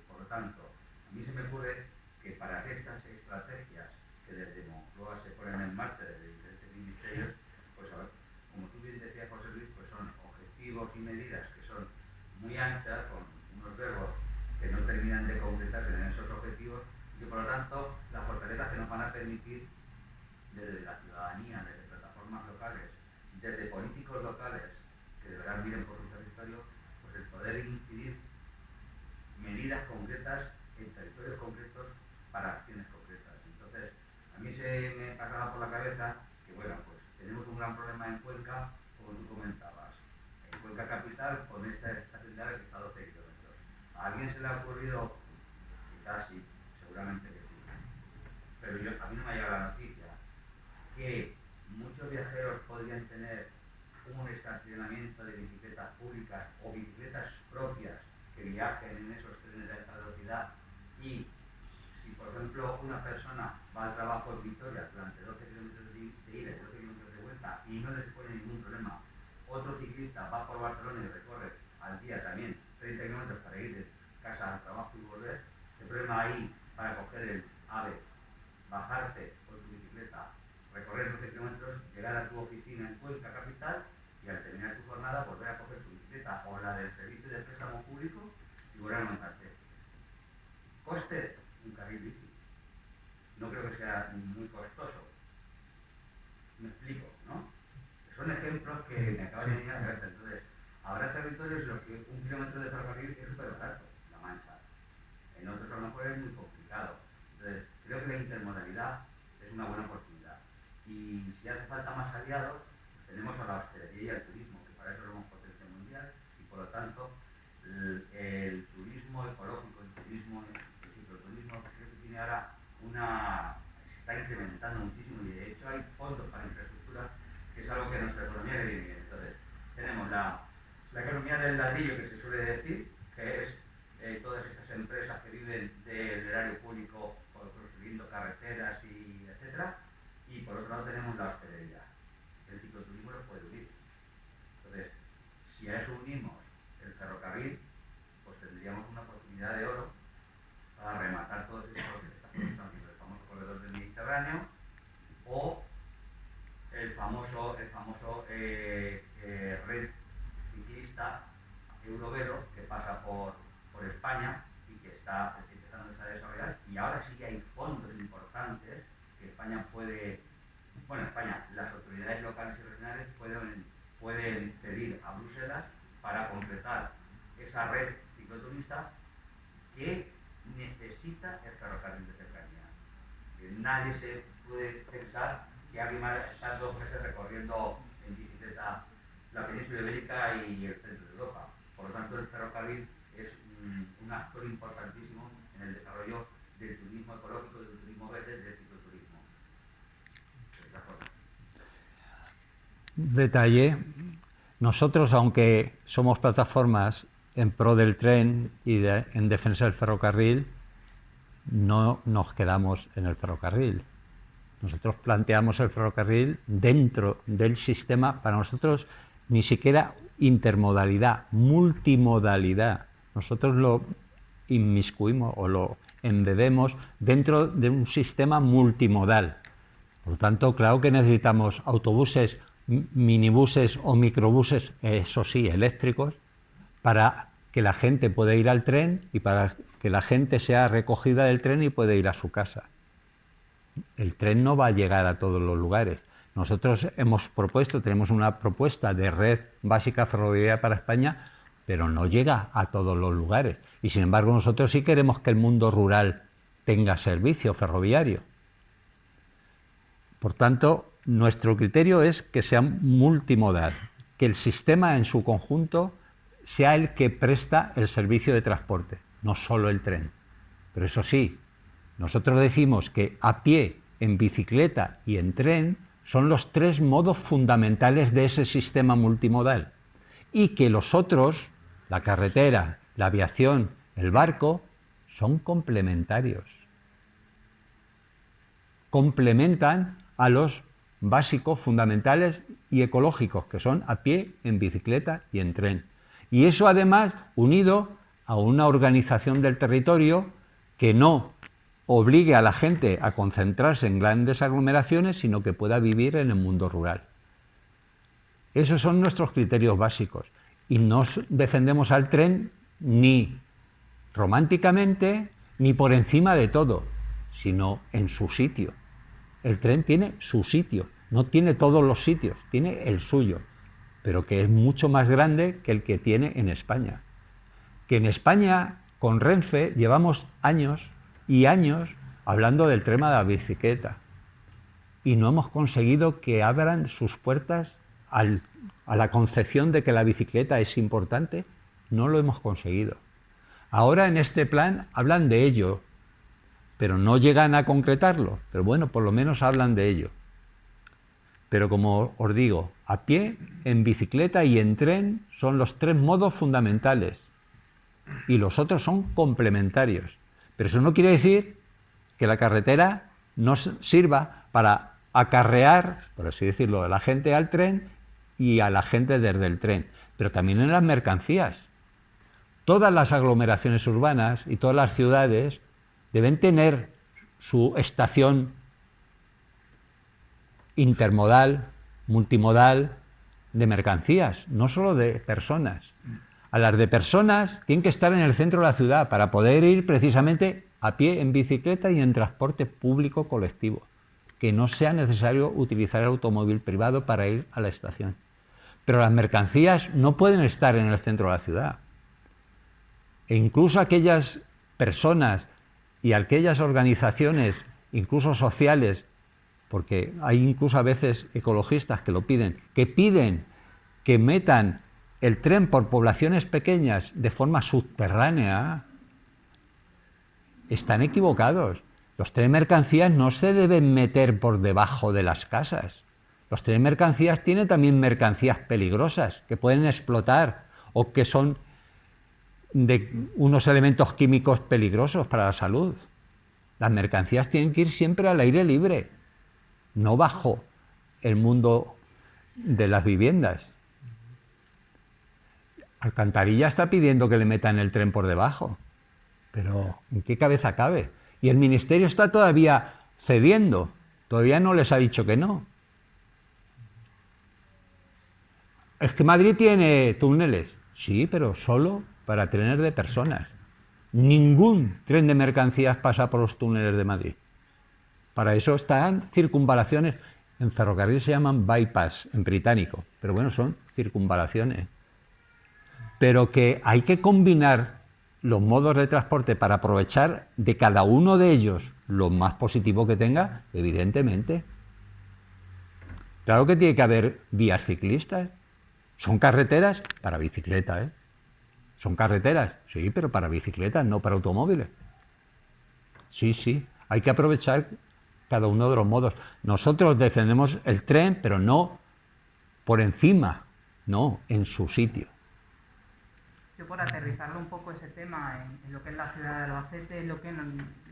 Por lo tanto, a mí se me ocurre que para que estas estrategias que desde Moncloa se ponen en marcha desde diferentes ministerios, pues a ver, como tú bien decías, José Luis, pues son objetivos y medidas que son muy anchas, con unos verbos que no terminan de concretarse en esos objetivos y que por lo tanto las fortalezas que nos van a permitir desde la ciudadanía, desde plataformas locales, desde políticos locales que de verdad miren por su territorio, pues el poder incidir medidas concretas en territorios concretos para acciones concretas. Entonces, a mí se me pasaba por la cabeza que, bueno, pues tenemos un gran problema en Cuenca, como tú comentabas. En Cuenca capital, con esta estación de AVE que está a 12 kilómetros. ¿A alguien se le ha ocurrido? Quizás sí, seguramente que sí. Pero a mí no me ha llegado la noticia que muchos viajeros podrían tener un estacionamiento de bicicletas públicas o bicicletas propias que viajen en esos trenes de alta velocidad y si por ejemplo una persona va al trabajo en Vitoria durante 12 kilómetros de ida y 12 kilómetros de vuelta y no le supone ningún problema, otro ciclista va por Barcelona y recorre al día también 30 kilómetros para ir de casa al trabajo y volver, el problema ahí para coger el AVE, bajarte con tu bicicleta, recorrer 12 kilómetros, llegar a tu oficina en Cuenca capital y al terminar tu jornada volver a coger tu bicicleta o la del servicio de préstamo público y volver a montarte. Coste, un carril bici. No creo que sea muy costoso. Me explico, ¿no? Son ejemplos que me acaban de venir a la cabeza. Entonces, habrá territorios en los que un kilómetro de ferrocarril es súper barato, La Mancha. En otros a lo mejor es muy complicado. Entonces, creo que la intermodalidad es una buena oportunidad. Y si hace falta más aliados, pues tenemos a la hostelería y al turismo, que para eso somos potencia mundial, y por lo tanto, el turismo ecológico, el turismo creo que tiene ahora se está incrementando muchísimo y de hecho hay fondos para infraestructura, que es algo que nuestra economía le viene bien. Entonces, tenemos la economía del ladrillo, que se suele decir, que es todas estas empresas que viven del erario público construyendo carreteras y etcétera, y por otro lado tenemos la hostelería. El cicloturismo los puede unir. Entonces, si a eso unimos el ferrocarril, pues tendríamos una oportunidad de oro para rematar todos estos el famoso corredor del Mediterráneo o el famoso red ciclista Eurovelo, que pasa por España y que está empezando a desarrollar, y ahora sí que hay fondos importantes que España puede, las autoridades locales y regionales pueden pedir a Bruselas para completar esa red cicloturista que necesita el ferrocarril de cercanía. Nadie se puede pensar que alguien va a estar 2 meses recorriendo en bicicleta la península ibérica y el centro de Europa. Por lo tanto, el ferrocarril es un actor importantísimo en el desarrollo del turismo ecológico, del turismo verde, del cicloturismo. Detalle. Nosotros, aunque somos plataformas en pro del tren y en defensa del ferrocarril, no nos quedamos en el ferrocarril. Nosotros planteamos el ferrocarril dentro del sistema, para nosotros ni siquiera intermodalidad, multimodalidad. Nosotros lo inmiscuimos o lo embebemos dentro de un sistema multimodal. Por lo tanto, claro que necesitamos autobuses, minibuses o microbuses, eso sí, eléctricos, para que la gente pueda ir al tren y para que la gente sea recogida del tren y pueda ir a su casa. El tren no va a llegar a todos los lugares. Nosotros tenemos una propuesta de red básica ferroviaria para España, pero no llega a todos los lugares. Y sin embargo, nosotros sí queremos que el mundo rural tenga servicio ferroviario. Por tanto, nuestro criterio es que sea multimodal, que el sistema en su conjunto sea el que presta el servicio de transporte, no solo el tren. Pero eso sí, nosotros decimos que a pie, en bicicleta y en tren son los 3 modos fundamentales de ese sistema multimodal, y que los otros, la carretera, la aviación, el barco, son complementarios. Complementan a los básicos, fundamentales y ecológicos, que son a pie, en bicicleta y en tren. Y eso además unido a una organización del territorio que no obligue a la gente a concentrarse en grandes aglomeraciones, sino que pueda vivir en el mundo rural. Esos son nuestros criterios básicos. Y no defendemos al tren ni románticamente ni por encima de todo, sino en su sitio. El tren tiene su sitio, no tiene todos los sitios, tiene el suyo, pero que es mucho más grande que el que tiene en España. Que en España, con Renfe, llevamos años y años hablando del tema de la bicicleta y no hemos conseguido que abran sus puertas a la concepción de que la bicicleta es importante. No lo hemos conseguido. Ahora en este plan hablan de ello, pero no llegan a concretarlo. Pero bueno, por lo menos hablan de ello. Pero como os digo, a pie, en bicicleta y en tren son los 3 modos fundamentales y los otros son complementarios. Pero eso no quiere decir que la carretera no sirva para acarrear, por así decirlo, a la gente al tren y a la gente desde el tren, pero también en las mercancías. Todas las aglomeraciones urbanas y todas las ciudades deben tener su estación intermodal, multimodal, de mercancías, no solo de personas. A las de personas tienen que estar en el centro de la ciudad para poder ir precisamente a pie, en bicicleta y en transporte público colectivo, que no sea necesario utilizar el automóvil privado para ir a la estación. Pero las mercancías no pueden estar en el centro de la ciudad. E incluso aquellas personas y aquellas organizaciones, incluso sociales, porque hay incluso a veces ecologistas que lo piden, que metan el tren por poblaciones pequeñas de forma subterránea, están equivocados. Los trenes de mercancías no se deben meter por debajo de las casas. Los trenes de mercancías tienen también mercancías peligrosas que pueden explotar o que son de unos elementos químicos peligrosos para la salud. Las mercancías tienen que ir siempre al aire libre, no bajo el mundo de las viviendas. Alcantarilla está pidiendo que le metan el tren por debajo, pero ¿en qué cabeza cabe? Y el Ministerio está todavía cediendo, todavía no les ha dicho que no. Es que Madrid tiene túneles. Sí, pero solo para trenes de personas. Ningún tren de mercancías pasa por los túneles de Madrid. Para eso están circunvalaciones. En ferrocarril se llaman bypass, en británico. Pero bueno, son circunvalaciones. Pero que hay que combinar los modos de transporte para aprovechar de cada uno de ellos lo más positivo que tenga, evidentemente. Claro que tiene que haber vías ciclistas. Son carreteras para bicicleta, ¿eh? Son carreteras, sí, pero para bicicletas, no para automóviles. Sí, sí, hay que aprovechar cada uno de los modos. Nosotros defendemos el tren, pero no por encima, no, en su sitio. Yo por aterrizarlo un poco ese tema en lo que es la ciudad de Albacete, lo que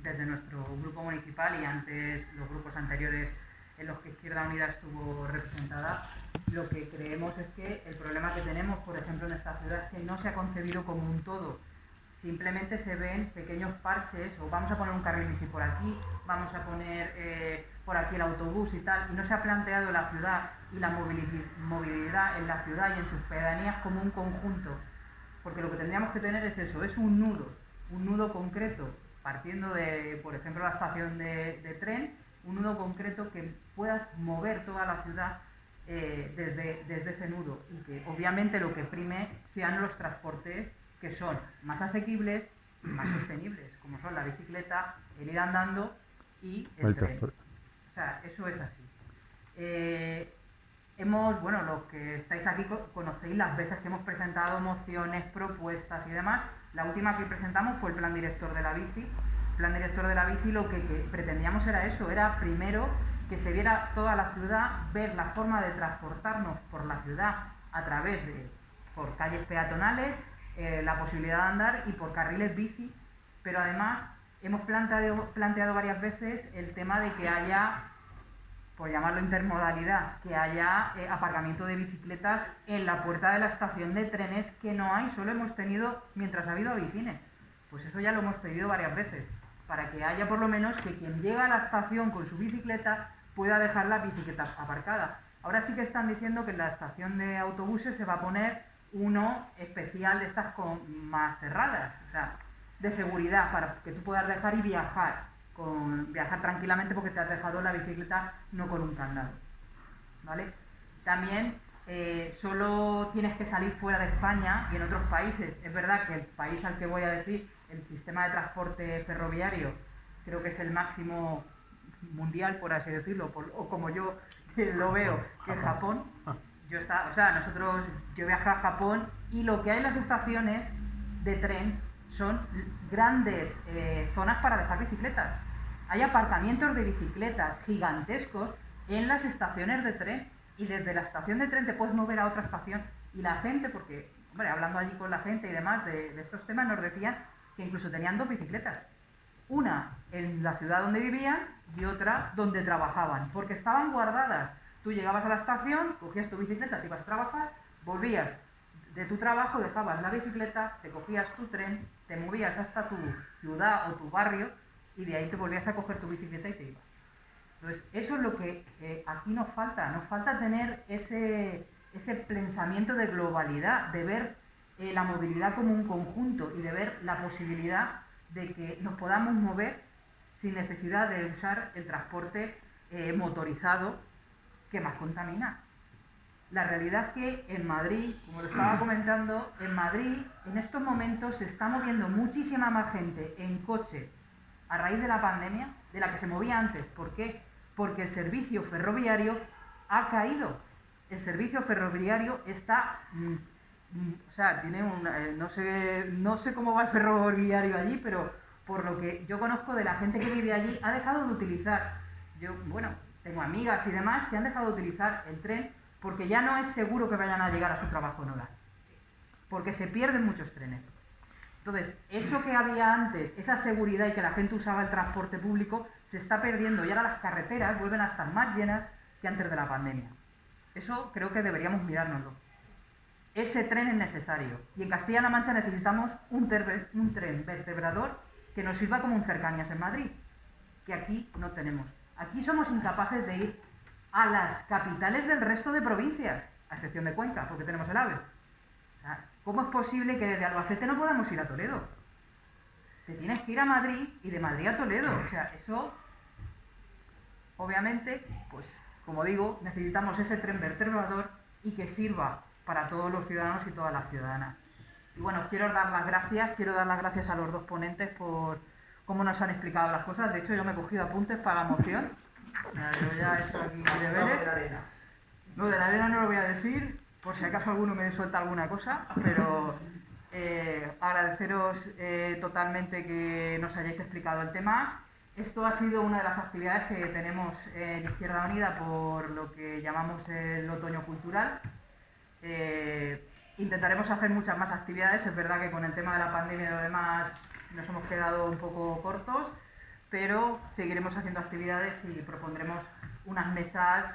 desde nuestro grupo municipal y antes los grupos anteriores en los que Izquierda Unida estuvo representada, lo que creemos es que el problema que tenemos, por ejemplo, en esta ciudad es que no se ha concebido como un todo. Simplemente se ven pequeños parches, o vamos a poner un carril bici por aquí, vamos a poner por aquí el autobús y tal, y no se ha planteado la ciudad y la movilidad en la ciudad y en sus pedanías como un conjunto. Porque lo que tendríamos que tener es eso, es un nudo concreto, partiendo de, por ejemplo, la estación de tren, un nudo concreto que pueda mover toda la ciudad desde ese nudo, y que obviamente lo que prime sean los transportes que son más asequibles y más sostenibles, como son la bicicleta, el ir andando y el tren. O sea, eso es así. Bueno, los que estáis aquí conocéis las veces que hemos presentado mociones, propuestas y demás. La última que presentamos fue el plan director de la bici. El plan director de la bici, lo que pretendíamos era eso, era primero que se viera toda la ciudad, ver la forma de transportarnos por la ciudad a través por calles peatonales, la posibilidad de andar y por carriles bici, pero además hemos planteado varias veces el tema de que haya, por llamarlo intermodalidad, que haya aparcamiento de bicicletas en la puerta de la estación de trenes, que no hay, solo hemos tenido mientras ha habido avicines. Pues eso ya lo hemos pedido varias veces, para que haya por lo menos que quien llega a la estación con su bicicleta pueda dejar la bicicleta aparcada. Ahora sí que están diciendo que en la estación de autobuses se va a poner uno especial de estas más cerradas, o sea, de seguridad, para que tú puedas dejar y viajar tranquilamente porque te has dejado la bicicleta no con un candado, ¿vale? También solo tienes que salir fuera de España y en otros países. Es verdad que el país al que voy a decir, el sistema de transporte ferroviario, creo que es el máximo mundial, por así decirlo, o como yo lo veo, que es Japón. Yo viajé a Japón y lo que hay en las estaciones de tren son grandes zonas para dejar bicicletas. Hay aparcamientos de bicicletas gigantescos en las estaciones de tren, y desde la estación de tren te puedes mover a otra estación. Y la gente, porque, hombre, hablando allí con la gente y demás de estos temas, nos decían que incluso tenían dos bicicletas. Una en la ciudad donde vivían y otra donde trabajaban, porque estaban guardadas. Tú llegabas a la estación, cogías tu bicicleta, te ibas a trabajar, volvías de tu trabajo, dejabas la bicicleta, te cogías tu tren, te movías hasta tu ciudad o tu barrio y de ahí te volvías a coger tu bicicleta y te ibas. Entonces, eso es lo que aquí nos falta tener ese pensamiento de globalidad, de ver la movilidad como un conjunto y de ver la posibilidad de que nos podamos mover sin necesidad de usar el transporte motorizado que más contamina. La realidad es que en Madrid, como lo estaba comentando, en Madrid en estos momentos se está moviendo muchísima más gente en coche a raíz de la pandemia de la que se movía antes. ¿Por qué? Porque el servicio ferroviario ha caído. El servicio ferroviario está... tiene no sé cómo va el ferroviario allí, pero por lo que yo conozco de la gente que vive allí, ha dejado de utilizar. Tengo amigas y demás que han dejado de utilizar el tren porque ya no es seguro que vayan a llegar a su trabajo en hora, porque se pierden muchos trenes. Entonces, eso que había antes, esa seguridad y que la gente usaba el transporte público, se está perdiendo y ahora las carreteras vuelven a estar más llenas que antes de la pandemia. Eso creo que deberíamos mirárnoslo. Ese tren es necesario y en Castilla-La Mancha necesitamos un tren vertebrador que nos sirva como un cercanías en Madrid, que aquí no tenemos. Aquí somos incapaces de ir a las capitales del resto de provincias. a excepción de Cuenca, porque tenemos el AVE. O sea, ¿cómo es posible que desde Albacete no podamos ir a Toledo? Te tienes que ir a Madrid y de Madrid a Toledo. O sea, eso, obviamente, pues, como digo, necesitamos ese tren vertebrador y que sirva para todos los ciudadanos y todas las ciudadanas. Y bueno, quiero dar las gracias a los dos ponentes por cómo nos han explicado las cosas. De hecho, yo me he cogido apuntes para la moción. Yo ya he hecho aquí deberes. Lo de la arena no lo voy a decir, por si acaso alguno me suelta alguna cosa, pero agradeceros totalmente que nos hayáis explicado el tema. Esto ha sido una de las actividades que tenemos en Izquierda Unida por lo que llamamos el otoño cultural. Intentaremos hacer muchas más actividades. Es verdad que con el tema de la pandemia y lo demás nos hemos quedado un poco cortos, pero seguiremos haciendo actividades y propondremos unas mesas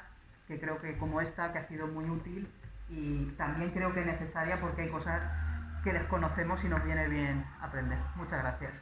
que creo que como esta, que ha sido muy útil y también creo que necesaria porque hay cosas que desconocemos y nos viene bien aprender. Muchas gracias.